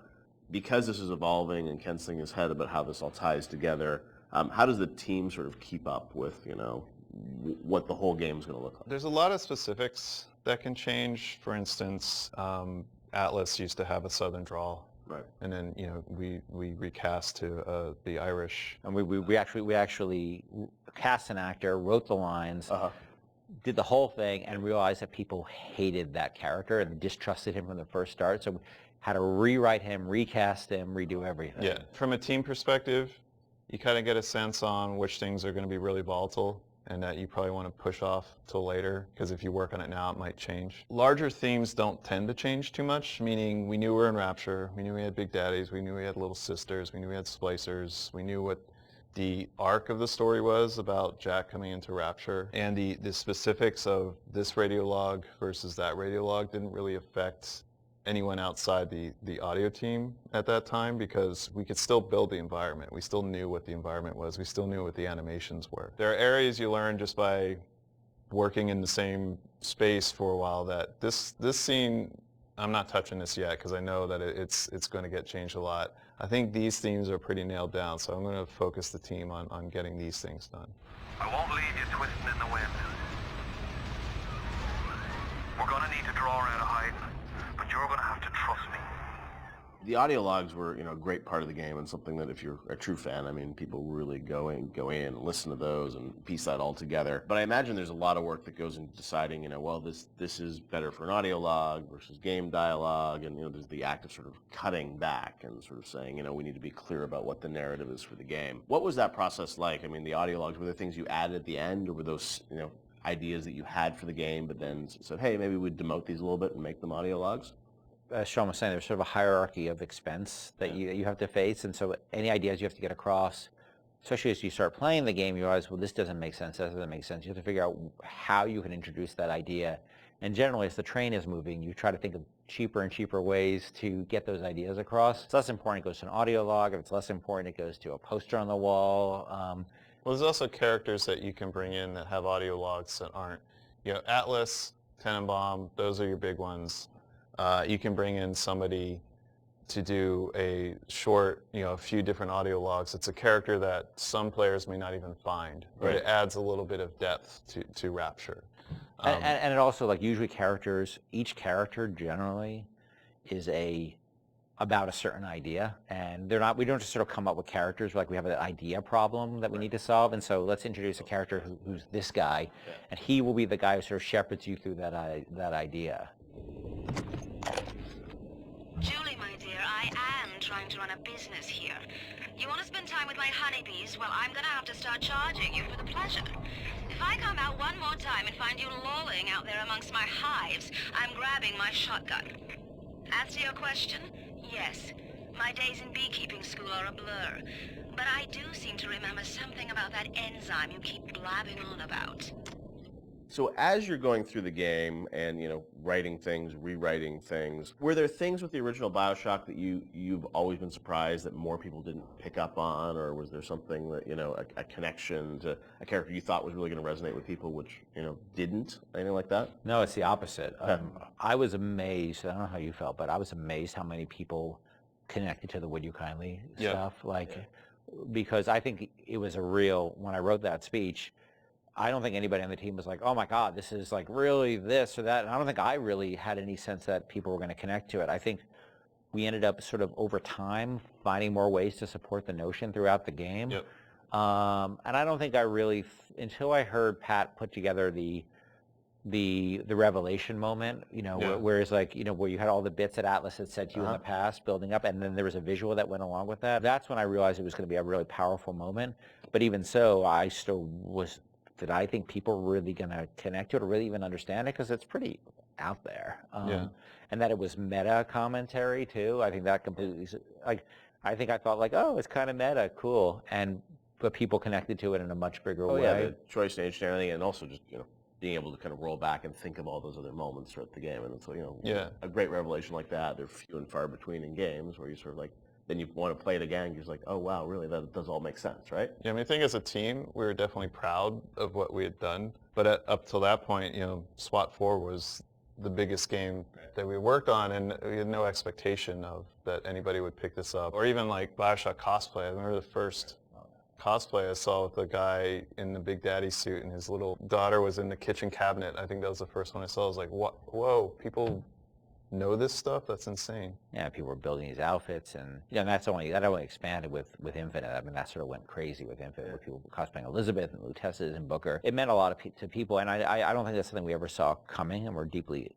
because this is evolving and Ken's thinking in his head about how this all ties together, how does the team sort of keep up with, what the whole game is going to look like? There's a lot of specifics that can change. For instance, Atlas used to have a Southern drawl. Right. And then, we recast to the Irish. And we actually cast an actor, wrote the lines, did the whole thing, and realized that people hated that character and distrusted him from the first start. So we had to rewrite him, recast him, redo everything. Yeah. From a team perspective, You kind of get a sense on which things are going to be really volatile and that you probably want to push off till later, because if you work on it now, it might change. Larger themes don't tend to change too much, meaning we knew we were in Rapture, we knew we had Big Daddies, we knew we had Little Sisters, we knew we had Splicers, we knew what the arc of the story was about Jack coming into Rapture, and the specifics of this radiolog versus that radiolog didn't really affect anyone outside the audio team at that time, because we could still build the environment. We still knew what the environment was. We still knew what the animations were. There are areas you learn just by working in the same space for a while that this scene, I'm not touching this yet because I know that it's going to get changed a lot. I think these themes are pretty nailed down, so I'm going to focus the team on getting these things done. I won't leave you twisting in the wind. We're gonna need to draw her out of hiding, but you're gonna have to trust me. The audio logs were, a great part of the game, and something that if you're a true fan, I mean, people really go in and listen to those and piece that all together. But I imagine there's a lot of work that goes into deciding, well, this is better for an audio log versus game dialogue, and there's the act of sort of cutting back and sort of saying, we need to be clear about what the narrative is for the game. What was that process like? I mean, the audio logs, were there things you added at the end, or were those, ideas that you had for the game, but then said, hey, maybe we'd demote these a little bit and make them audio logs? As Sean was saying, there's sort of a hierarchy of expense that you have to face, and so any ideas you have to get across, especially as you start playing the game, you realize, well, this doesn't make sense, that doesn't make sense. You have to figure out how you can introduce that idea. And generally, as the train is moving, you try to think of cheaper and cheaper ways to get those ideas across. If it's less important, it goes to an audio log. If it's less important, it goes to a poster on the wall. Well, there's also characters that you can bring in that have audio logs that aren't. Atlas, Tenenbaum, those are your big ones. You can bring in somebody to do a short, a few different audio logs. It's a character that some players may not even find, but it adds a little bit of depth to Rapture. And it also, usually each character generally is about a certain idea, and we don't just sort of come up with characters, we have an idea problem that we need to solve, and so let's introduce a character who's this guy, and he will be the guy who sort of shepherds you through that idea. Julie, my dear, I am trying to run a business here. You want to spend time with my honeybees? Well, I'm going to have to start charging you for the pleasure. If I come out one more time and find you lolling out there amongst my hives, I'm grabbing my shotgun. As to your question, yes, my days in beekeeping school are a blur. But I do seem to remember something about that enzyme you keep blabbing on about. So as you're going through the game and, writing things, rewriting things, were there things with the original BioShock that you've always been surprised that more people didn't pick up on, or was there something that, a connection to a character you thought was really going to resonate with people, which, didn't? Anything like that? No, it's the opposite. I was amazed, I don't know how you felt, but I was amazed how many people connected to the Would You Kindly stuff. Because I think it was when I wrote that speech, I don't think anybody on the team was like, oh my God, this is really this or that. And I don't think I really had any sense that people were going to connect to it. I think we ended up sort of over time finding more ways to support the notion throughout the game. Yep. And I don't think I really, until I heard Pat put together the revelation moment, whereas where you had all the bits that Atlas had said to you in the past building up, and then there was a visual that went along with that. That's when I realized it was going to be a really powerful moment. But even so, I still did I think people were really going to connect to it or really even understand it? Because it's pretty out there. And that it was meta commentary too. I think that completely, I think I thought oh, it's kind of meta, cool. But people connected to it in a much bigger way. Yeah, the choice to engineering, and also just, being able to kind of roll back and think of all those other moments throughout the game. And so, a great revelation like that, they're few and far between in games where you sort of then you want to play it again, you're just like, oh wow, really, that does all make sense, right? Yeah, I think as a team, we were definitely proud of what we had done. But up till that point, SWAT 4 was the biggest game that we worked on, and we had no expectation of that anybody would pick this up. Or even BioShock cosplay. I remember the first cosplay I saw with a guy in the Big Daddy suit, and his little daughter was in the kitchen cabinet. I think that was the first one I saw. I was like, whoa, people know this stuff, that's insane. Yeah, people were building these outfits, and that only expanded with Infinite. I mean, that sort of went crazy with Infinite, with people cosplaying Elizabeth and Luteces and Booker. It meant a lot to people, and I don't think that's something we ever saw coming, and we're deeply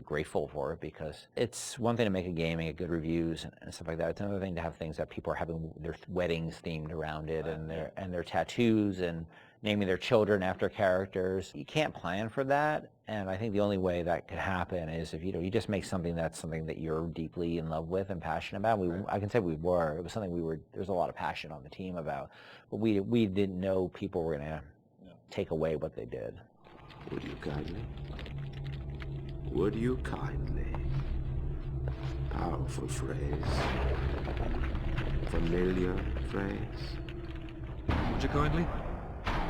grateful for it, because it's one thing to make a game and get good reviews and stuff like that. It's another thing to have things that people are having their weddings themed around it, and their tattoos and naming their children after characters. You can't plan for that, and I think the only way that could happen is if you just make something that's something that you're deeply in love with and passionate about. I can say we were. It was something there's a lot of passion on the team about, but we didn't know people were gonna take away what they did. Would you kindly? Would you kindly? Powerful phrase. Familiar phrase. Would you kindly?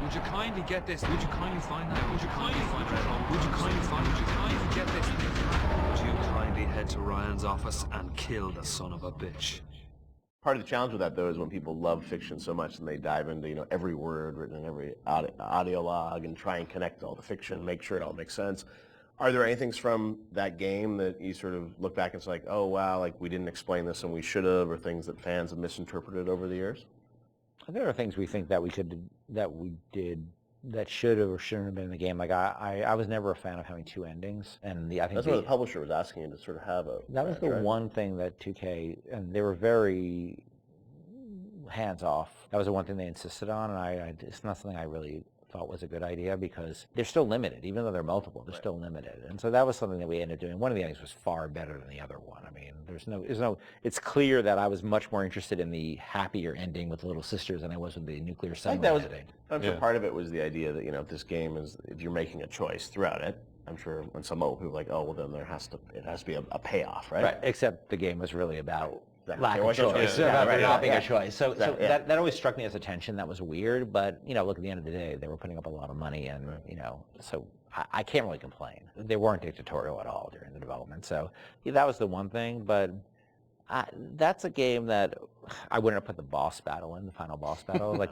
Would you kindly get this? Would you kindly find that? Would you kindly find it? Would you kindly find it? Would you kindly get this? Would you kindly head to Ryan's office and kill the son of a bitch? Part of the challenge with that, though, is when people love fiction so much and they dive into every word written in every audio log and try and connect all the fiction, make sure it all makes sense. Are there any things from that game that you sort of look back and it's like, oh wow, like we didn't explain this and we should have, or things that fans have misinterpreted over the years? There are things we think that we did that should have or shouldn't have been in the game. Like I was never a fan of having two endings, and I think that's what the publisher was asking you to sort of have a. That was the one thing that 2K, and they were very hands off. That was the one thing they insisted on, and it's not something I really thought was a good idea, because they're still limited, even though they're multiple. They're still limited, and so that was something that we ended up doing. One of the endings was far better than the other one. I mean, there's no. It's clear that I was much more interested in the happier ending with the little sisters than I was with the nuclear submarine ending. I'm sure part of it was the idea that if this game is, if you're making a choice throughout it, I'm sure when some people are like, oh well, then it has to be a payoff, right? Right. Except the game was really about lack of choice. About not being a choice. So that always struck me as a tension that was weird. But look, at the end of the day, they were putting up a lot of money, and so I can't really complain. They weren't dictatorial at all during the development. So that was the one thing. But that's a game that I wouldn't have put the boss battle in, the final boss battle. Like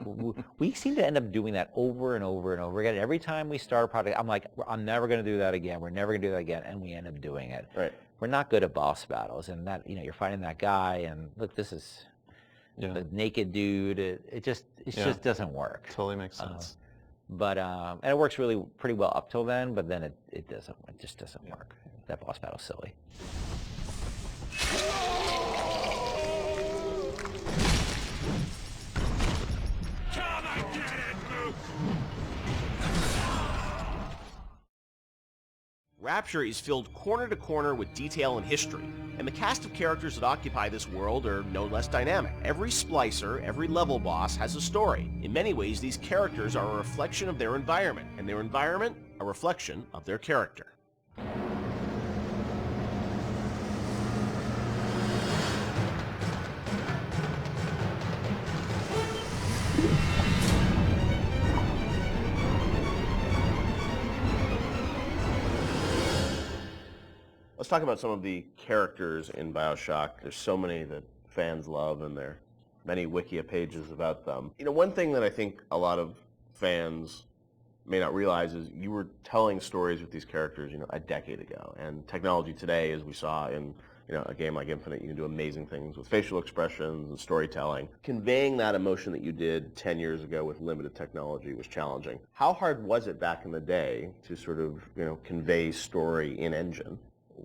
we seem to end up doing that over and over and over again. Every time we start a project, I'm like, I'm never going to do that again. We're never going to do that again, and we end up doing it. Right. We're not good at boss battles, and that you're fighting that guy, and look, this is the naked dude. It just doesn't work. Totally makes sense. But and it works pretty well up till then, but then it doesn't. It just doesn't work. That boss battle's silly. Rapture is filled corner to corner with detail and history, and the cast of characters that occupy this world are no less dynamic. Every splicer, every level boss has a story. In many ways, these characters are a reflection of their environment, and their environment a reflection of their character. Let's talk about some of the characters in BioShock. There's so many that fans love, and there are many Wikia pages about them. One thing that I think a lot of fans may not realize is you were telling stories with these characters, a decade ago. And technology today, as we saw in a game like Infinite, you can do amazing things with facial expressions and storytelling. Conveying that emotion that you did 10 years ago with limited technology was challenging. How hard was it back in the day to sort of, convey story in engine?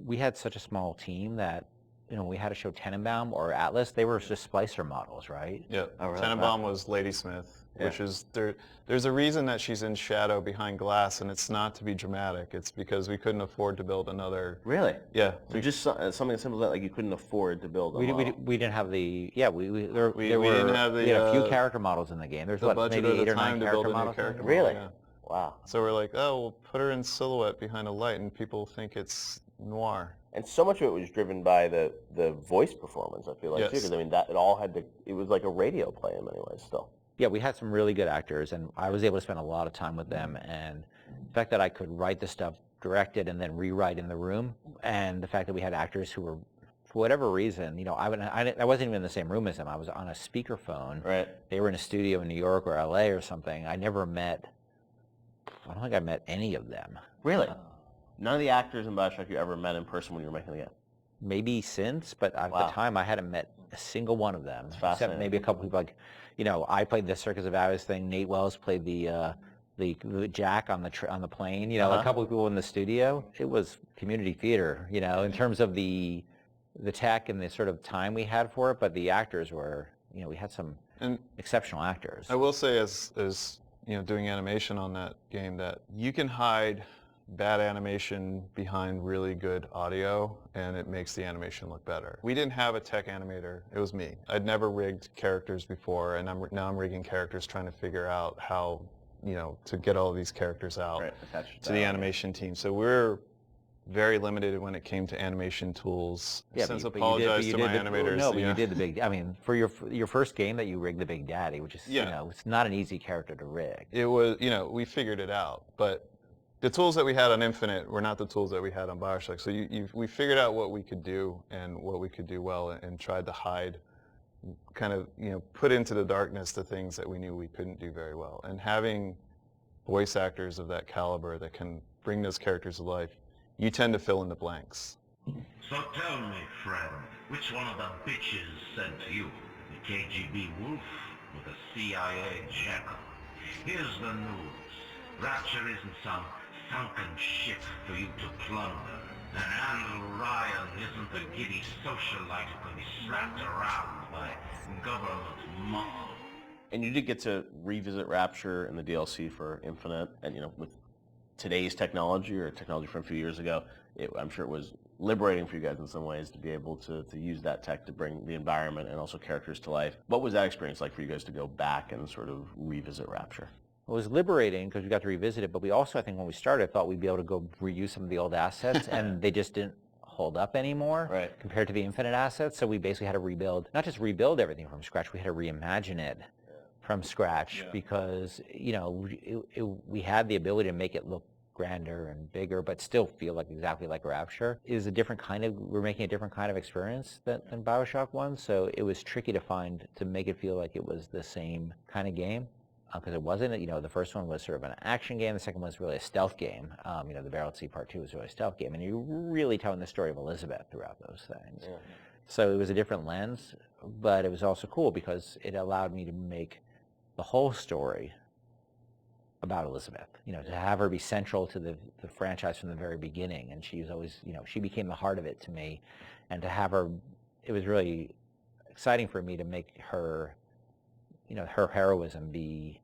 We had such a small team that, we had to show Tenenbaum or Atlas. They were just splicer models, right? Yeah. Tenenbaum was Ladysmith, which is there's a reason that she's in shadow behind glass, and it's not to be dramatic. It's because we couldn't afford to build another. Really? Yeah. So just something as simple as that, like you couldn't afford to build a model. We didn't have the we had a few character models in the game. There's maybe 8 or 9 character models. Really? Yeah. Wow. So we're like, oh, we'll put her in silhouette behind a light, and people think it's noir. And so much of it was driven by the voice performance, I feel like, too, because it was like a radio play in many ways still. Yeah, we had some really good actors, and I was able to spend a lot of time with them, and the fact that I could write the stuff, direct it, and then rewrite in the room, and the fact that we had actors who were, for whatever reason, I wasn't even in the same room as them. I was on a speakerphone. Right. They were in a studio in New York or LA or something. I don't think I met any of them. Really? None of the actors in BioShock you ever met in person when you were making the game? Maybe since, but at the time I hadn't met a single one of them. Except maybe a couple people like, I played the Circus of Hours thing. Nate Wells played the Jack on the plane. A couple of people in the studio. It was community theater, in terms of the tech and the sort of time we had for it. But the actors were, we had some exceptional actors. I will say, as doing animation on that game, that you can hide bad animation behind really good audio, and it makes the animation look better. We didn't have a tech animator. It was me. I'd never rigged characters before, and now I'm rigging characters, trying to figure out how, to get all of these characters out to the animation team. So we're very limited when it came to animation tools. Yeah, Since apologize to my animators. No, but you did the big. I mean, for your first game that you rigged the Big Daddy, which is it's not an easy character to rig. It was, we figured it out, but the tools that we had on Infinite were not the tools that we had on BioShock. So we figured out what we could do and what we could do well, and tried to hide, kind of, put into the darkness the things that we knew we couldn't do very well. And having voice actors of that caliber that can bring those characters to life, you tend to fill in the blanks. So tell me, friend, which one of the bitches sent you? The KGB wolf or the CIA jackal? Here's the news. Rapture isn't some sunken ship for you to plunder. And Andrew Ryan isn't the giddy socialite who can be slapped around by government muscle. And you did get to revisit Rapture in the DLC for Infinite, and with today's technology, or technology from a few years ago, I'm sure it was liberating for you guys in some ways to be able to use that tech to bring the environment and also characters to life. What was that experience like for you guys to go back and sort of revisit Rapture? It was liberating because we got to revisit it, but we also, I think when we started, thought we'd be able to go reuse some of the old assets, and they just didn't hold up anymore compared to the Infinite assets. So we basically had to rebuild, not just rebuild everything from scratch, we had to reimagine it from scratch because, we had the ability to make it look grander and bigger, but still feel like exactly like Rapture. It was we're making a different kind of experience than BioShock 1, so it was tricky to make it feel like it was the same kind of game. Because it wasn't, the first one was sort of an action game, the second one was really a stealth game. The Barrel Sea Part 2 was really a stealth game, and you're really telling the story of Elizabeth throughout those things. Yeah. So it was a different lens, but it was also cool because it allowed me to make the whole story about Elizabeth, to have her be central to the franchise from the very beginning, and she was always, she became the heart of it to me, and to have her, it was really exciting for me to make her, her heroism be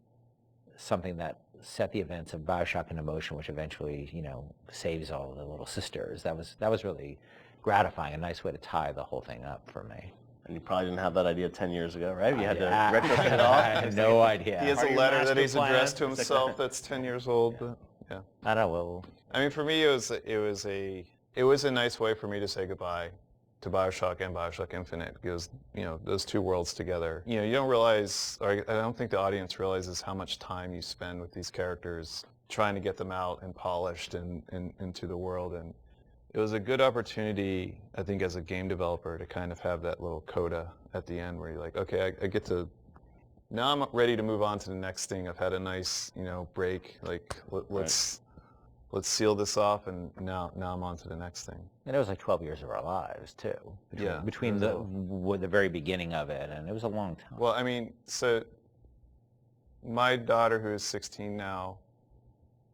something that set the events of BioShock into motion, which eventually, saves all the little sisters. That was really gratifying, a nice way to tie the whole thing up for me. And you probably didn't have that idea 10 years ago, right? You had to retrofit it off. I had no idea. He has a letter that he's addressed to himself that's 10 years old. Yeah. I don't know. I mean, for me, it was a nice way for me to say goodbye to BioShock and BioShock Infinite, because, those two worlds together, you don't realize, or I don't think the audience realizes how much time you spend with these characters trying to get them out and polished and into the world. And it was a good opportunity, I think, as a game developer to kind of have that little coda at the end where you're like, okay, I get to, now I'm ready to move on to the next thing. I've had a nice, break. Like, let's seal this off, and now I'm on to the next thing. And it was like 12 years of our lives, too. Between the very beginning of it, and it was a long time. Well, I mean, so my daughter, who is 16 now,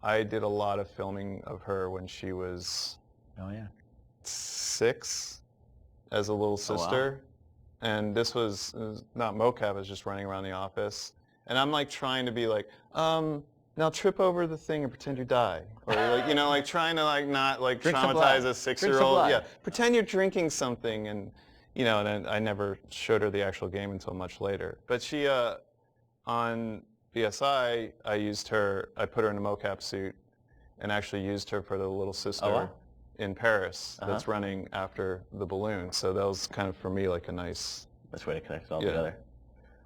I did a lot of filming of her when she was 6 as a little sister. Oh, wow. And this was not mocap, it was just running around the office. And I'm like trying to be like, now trip over the thing and pretend you die. Or like, trying to not traumatize a 6-year-old. Yeah, pretend you're drinking something, and and then I never showed her the actual game until much later. But she, on BSI, I put her in a mocap suit and actually used her for the little sister in Paris that's running after the balloon. So that was kind of, for me, like a nice way to connect it all together.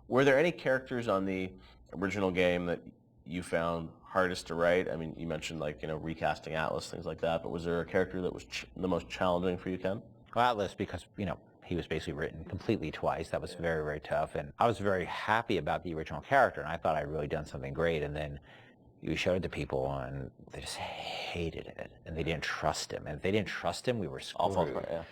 Were there any characters on the original game that you found hardest to write? I mean, you mentioned recasting Atlas, things like that, but was there a character that was the most challenging for you, Ken? Well, Atlas, because, he was basically written completely twice. That was very, very tough, and I was very happy about the original character, and I thought I'd really done something great, and then, You showed it to people, and they just hated it, and they didn't trust him. And if they didn't trust him, we were screwed. All falls apart, yeah.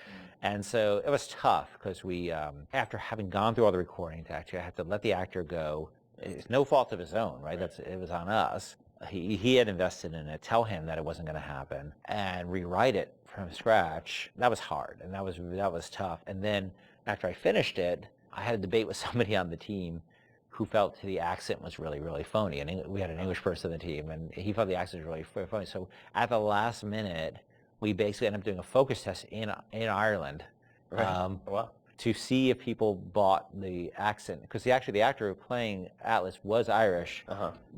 And so it was tough because we, after having gone through all the recording, actually, I had to let the actor go. It's no fault of his own, right? It was on us. He had invested in it, tell him that it wasn't going to happen, and rewrite it from scratch. That was hard, and that was tough. And then after I finished it, I had a debate with somebody on the team who felt the accent was really, really phony. And we had an English person on the team, and he felt the accent was really phony. So at the last minute, we basically ended up doing a focus test in Ireland, to see if people bought the accent. Because the actor playing Atlas was Irish,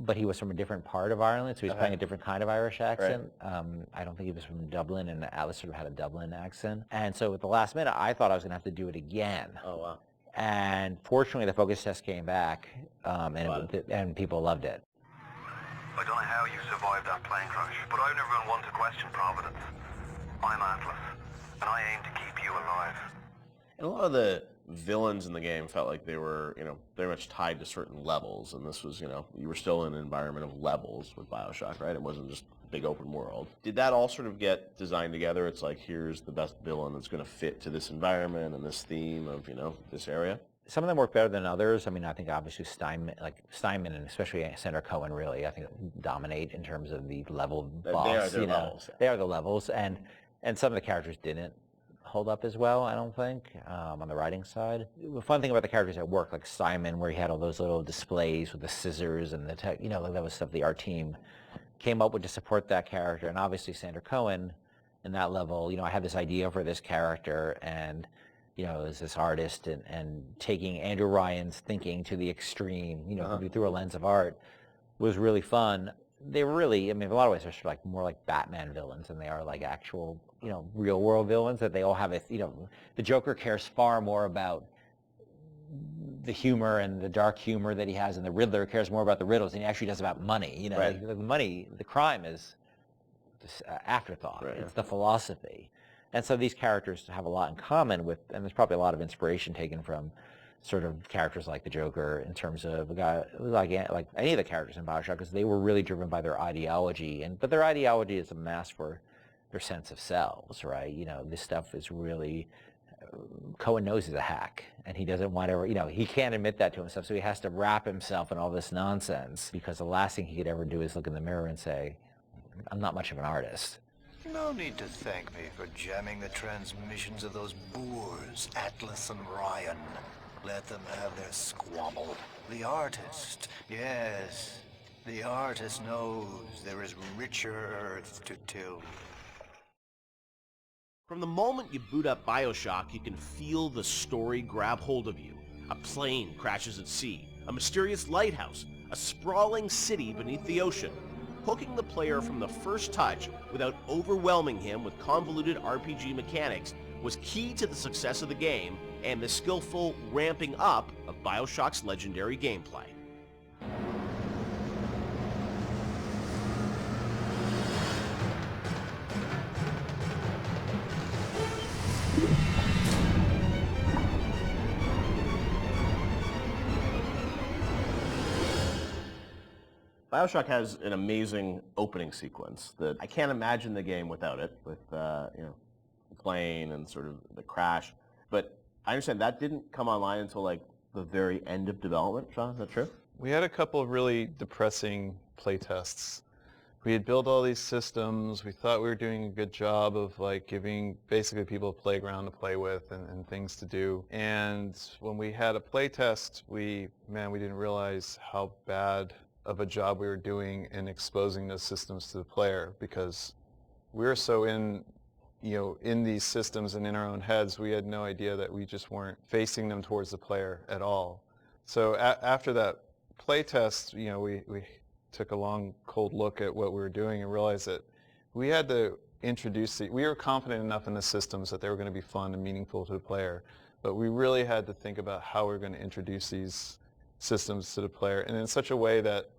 but he was from a different part of Ireland, so he was playing a different kind of Irish accent. I don't think he was from Dublin, and Atlas sort of had a Dublin accent. And so at the last minute, I thought I was going to have to do it again. Oh, wow. And fortunately, the focus test came back, and people loved it. I don't know how you survived that plane crash, but I've never been one to question Providence. I'm Atlas, and I aim to keep you alive. And a lot of the villains in the game felt like they were, very much tied to certain levels, and this was, you were still in an environment of levels with BioShock, right? It wasn't just a big open world. Did that all sort of get designed together? It's like, here's the best villain that's going to fit to this environment and this theme of, this area? Some of them work better than others. I mean, I think obviously Steinman and especially Sandra Cohen really, I think, dominate in terms of the level boss. They are their levels. They are the levels, and some of the characters didn't hold up as well, I don't think, on the writing side. The fun thing about the characters at work, like Simon, where he had all those little displays with the scissors and the tech, that was stuff the art team came up with to support that character. And obviously Sandra Cohen, in that level, I had this idea for this character, and as this artist, and taking Andrew Ryan's thinking to the extreme, through a lens of art, was really fun. They were really, in a lot of ways, they're sort of like more like Batman villains than they are like actual, real world villains. That they all have the Joker cares far more about the humor and the dark humor that he has, and the Riddler cares more about the riddles than he actually does about money. Right. The money, the crime is this afterthought. Right. It's the philosophy. And so these characters have a lot in common with, and there's probably a lot of inspiration taken from sort of characters like the Joker in terms of a guy like any of the characters in BioShock, because they were really driven by their ideology, but their ideology is a mask for their sense of selves, right? This stuff is really, Cohen knows he's a hack, and he doesn't want to, he can't admit that to himself, so he has to wrap himself in all this nonsense, because the last thing he could ever do is look in the mirror and say, I'm not much of an artist. No need to thank me for jamming the transmissions of those boors, Atlas and Ryan. Let them have their squabble. The artist, yes, the artist knows there is richer earth to till. From the moment you boot up BioShock, you can feel the story grab hold of you. A plane crashes at sea, a mysterious lighthouse, a sprawling city beneath the ocean. Hooking the player from the first touch without overwhelming him with convoluted RPG mechanics was key to the success of the game and the skillful ramping up of BioShock's legendary gameplay. BioShock has an amazing opening sequence that I can't imagine the game without it, with the plane and sort of the crash. But I understand that didn't come online until like the very end of development. Sean, is that true? We had a couple of really depressing playtests. We had built all these systems. We thought we were doing a good job of like giving basically people a playground to play with and things to do. And when we had a playtest, we didn't realize how bad of a job we were doing in exposing those systems to the player, because we were so in these systems and in our own heads, we had no idea that we just weren't facing them towards the player at all. So after that playtest, we took a long, cold look at what we were doing and realized that we had to we were confident enough in the systems that they were going to be fun and meaningful to the player, but we really had to think about how we were going to introduce these systems to the player, and in such a way that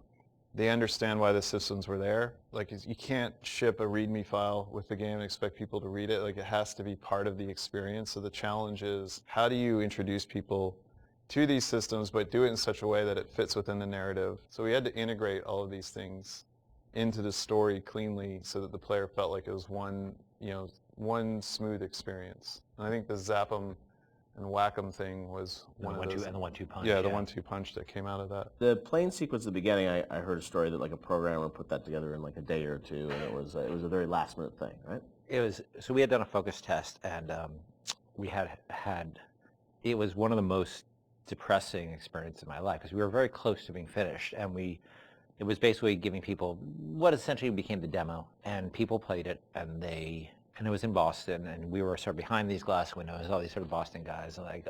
they understand why the systems were there. Like, you can't ship a README file with the game and expect people to read it. Like, it has to be part of the experience. So the challenge is, how do you introduce people to these systems, but do it in such a way that it fits within the narrative? So we had to integrate all of these things into the story cleanly so that the player felt like it was one smooth experience. And I think the zap 'em and whack 'em thing was one of those. And the 1-2 punch. Yeah, the 1-2 punch that came out of that. The plane sequence at the beginning, I heard a story that like a programmer put that together in like a day or two, and it was a very last minute thing, right? It was, so we had done a focus test, and we had it was one of the most depressing experiences of my life, because we were very close to being finished, and it was basically giving people what essentially became the demo, and people played it, and it was in Boston, and we were sort of behind these glass windows, all these sort of Boston guys, like,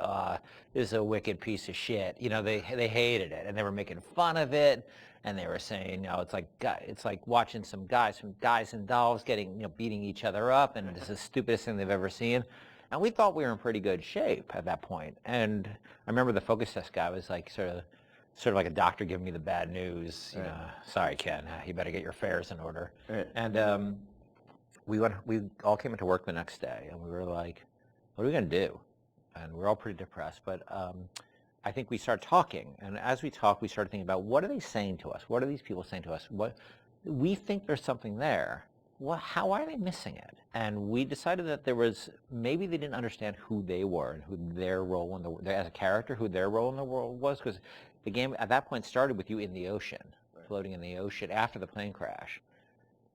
this is a wicked piece of shit. They hated it, and they were making fun of it, and they were saying, it's like watching some guys from Guys and Dolls getting, beating each other up, and it's the stupidest thing they've ever seen. And we thought we were in pretty good shape at that point. And I remember the focus test guy was like sort of like a doctor giving me the bad news. Sorry, Ken, you better get your affairs in order. Right. And we all came into work the next day, and we were like, what are we going to do? And we were all pretty depressed. But I think we started talking. And as we talked, we started thinking about, what are they saying to us? What are these people saying to us? We think there's something there. How are they missing it? And we decided that maybe they didn't understand who they were and who their role in as a character, who their role in the world was, because the game at that point started with you in the ocean, floating in the ocean after the plane crash.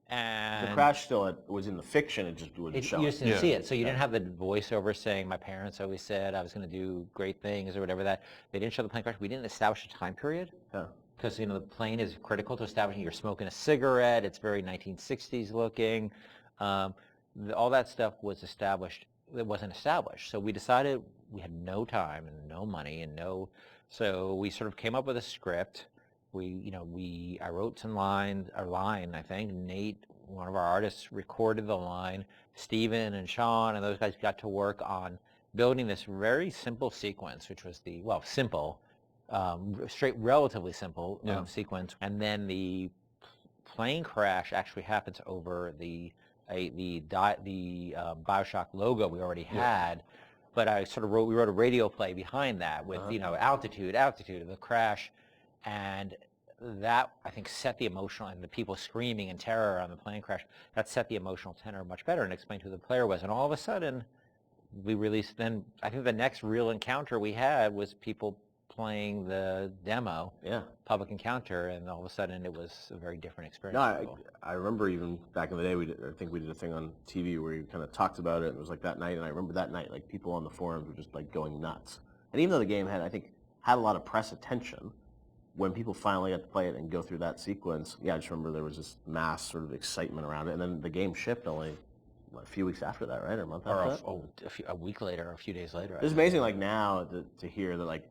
And the crash still was in the fiction, it just wouldn't show it. You just didn't see it, so you didn't have the voiceover saying, my parents always said I was going to do great things or whatever that. They didn't show the plane crash. We didn't establish a time period. Yeah. Because the plane is critical to establishing. You're smoking a cigarette. It's very 1960s looking. All that stuff was established. It wasn't established. So we decided we had no time and no money so we sort of came up with a script. I wrote some lines, a line, I think. Nate, one of our artists, recorded the line. Steven and Sean and those guys got to work on building this very simple sequence, which was relatively simple sequence. And then the plane crash actually happens over the BioShock logo we already had. But we wrote a radio play behind that with, altitude of the crash. And that, I think, set the emotional, and the people screaming in terror on the plane crash, that set the emotional tenor much better and explained who the player was. And all of a sudden, we released, then I think the next real encounter we had was people playing the demo, public encounter, and all of a sudden it was a very different experience. No, I remember even back in the day, I think we did a thing on TV where you kind of talked about it, and it was like that night, and I remember that night, like people on the forums were just like going nuts. And even though the game had a lot of press attention, when people finally got to play it and go through that sequence, I just remember there was this mass sort of excitement around it, and then the game shipped only a few weeks after that, right, or a month after that? A week later, or a few days later. It's amazing, like now, to hear that, like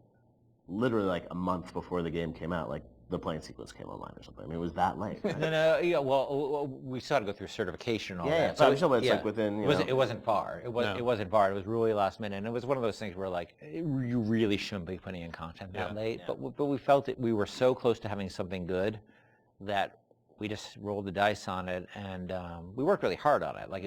literally like a month before the game came out, like the plane sequence came online or something. I mean, it was that late. Right? Well, we still had to go through certification and all that. So it's like within. It wasn't far. It wasn't far. It was really last minute, and it was one of those things where like you really shouldn't be putting in content that late. Yeah. But we felt it. We were so close to having something good that we just rolled the dice on it, and we worked really hard on it. Like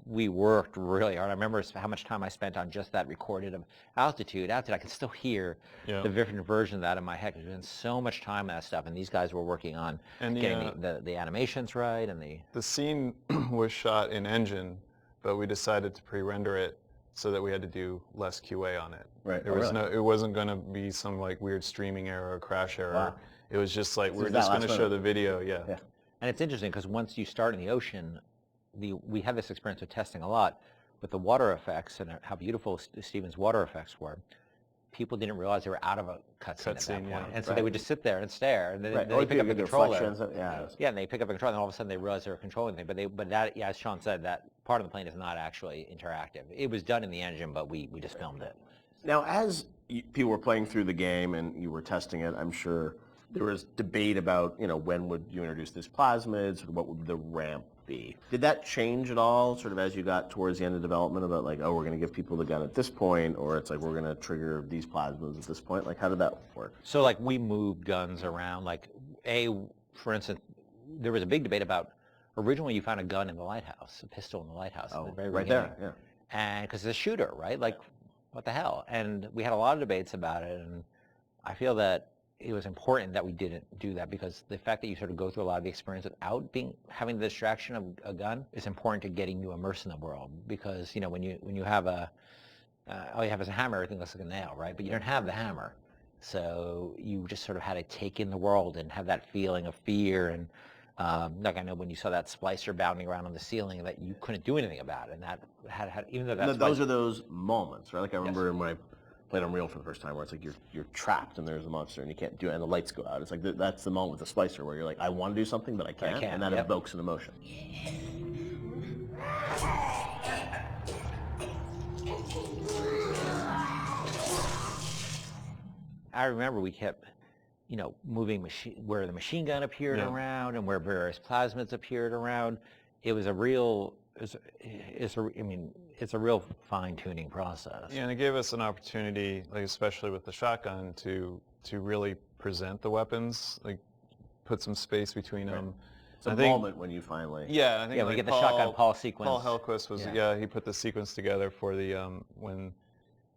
we worked really hard. I remember how much time I spent on just that recorded of altitude. I can still hear the different version of that in my head, because there's been so much time on that stuff, and these guys were working on getting the animations right, and the scene was shot in engine, but we decided to pre-render it so that we had to do less QA on it. Right. It wasn't going to be some like weird streaming error or crash error. Wow. It was just like, we're just going to show the video, And it's interesting, because once you start in the ocean, we had this experience of testing a lot with the water effects and how beautiful Steven's water effects were. People didn't realize they were out of a cutscene at that point. And so they would just sit there and stare, and then they pick up a controller. And they pick up a controller, and all of a sudden they realize they were controlling things. But that, as Sean said, that part of the plane is not actually interactive. It was done in the engine, but we just filmed it. Now, as people were playing through the game and you were testing it, I'm sure there was debate about, when would you introduce this plasmids, what would the ramp be? Did that change at all, sort of as you got towards the end of development, about like, oh, we're going to give people the gun at this point, or it's like we're going to trigger these plasmids at this point? Like, how did that work? So, like, we moved guns around. Like, for instance, there was a big debate about, originally you found a gun in the lighthouse, a pistol in the lighthouse. Oh, at the very right beginning. there, And because it's a shooter, right? Like, what the hell? And we had a lot of debates about it, and I feel that it was important that we didn't do that, because the fact that you sort of go through a lot of the experience without having the distraction of a gun is important to getting you immersed in the world. Because when you have all you have is a hammer, everything looks like a nail, right? But you don't have the hammer, so you just sort of had to take in the world and have that feeling of fear. And like, I know when you saw that splicer bounding around on the ceiling, that you couldn't do anything about it, and that had even though that's those are those moments, right? Like I remember when I played Unreal for the first time, where it's like you're trapped and there's a monster and you can't do it, and the lights go out. It's like that's the moment with the splicer where you're like, I want to do something but I can't, and that evokes an emotion. I remember we kept, moving where the machine gun appeared around and where various plasmids appeared around. It was a real, it's a real fine-tuning process. Yeah, and it gave us an opportunity, like especially with the shotgun, to really present the weapons, like put some space between them. It's a moment when you finally. Yeah, I think we like get the shotgun Paul sequence. Paul Hellquist was he put the sequence together for the when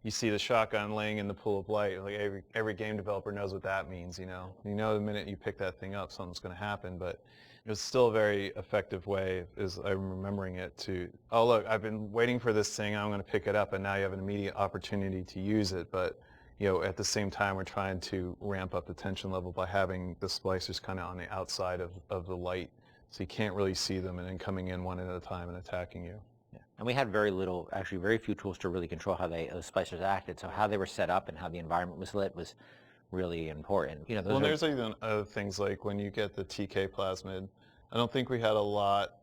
you see the shotgun laying in the pool of light. Like every game developer knows what that means. The minute you pick that thing up, something's going to happen. But it was still a very effective way, as I'm remembering it, to, oh look, I've been waiting for this thing, I'm going to pick it up, and now you have an immediate opportunity to use it. But at the same time, we're trying to ramp up the tension level by having the splicers kind of on the outside of the light, so you can't really see them, and then coming in one at a time and attacking you. Yeah. And we had very few tools to really control how those splicers acted. So how they were set up and how the environment was lit was really important. There's even other things like when you get the TK plasmid, I don't think we had a lot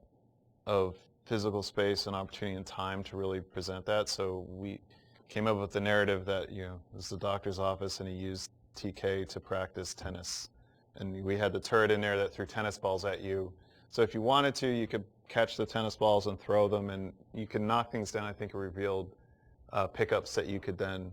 of physical space and opportunity and time to really present that. So we came up with the narrative that, it was the doctor's office and he used TK to practice tennis. And we had the turret in there that threw tennis balls at you. So if you wanted to, you could catch the tennis balls and throw them, and you could knock things down. I think it revealed pickups that you could then,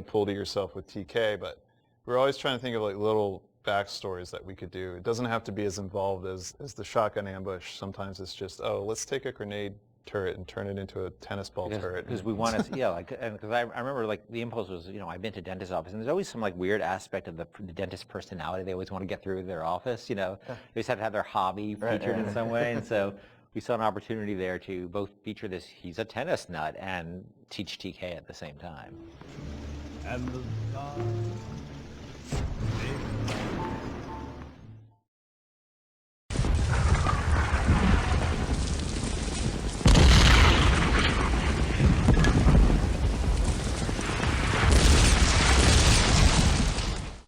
pull to yourself with TK. But we're always trying to think of like little backstories that we could do. It doesn't have to be as involved as the shotgun ambush. Sometimes it's just, let's take a grenade turret and turn it into a tennis ball turret. Because we want to, because I remember like the impulse was, I've been to dentist's office, and there's always some like weird aspect of the dentist personality they always want to get through their office. They just have to have their hobby featured in some way, and so we saw an opportunity there to both feature this, he's a tennis nut, and teach TK at the same time. And the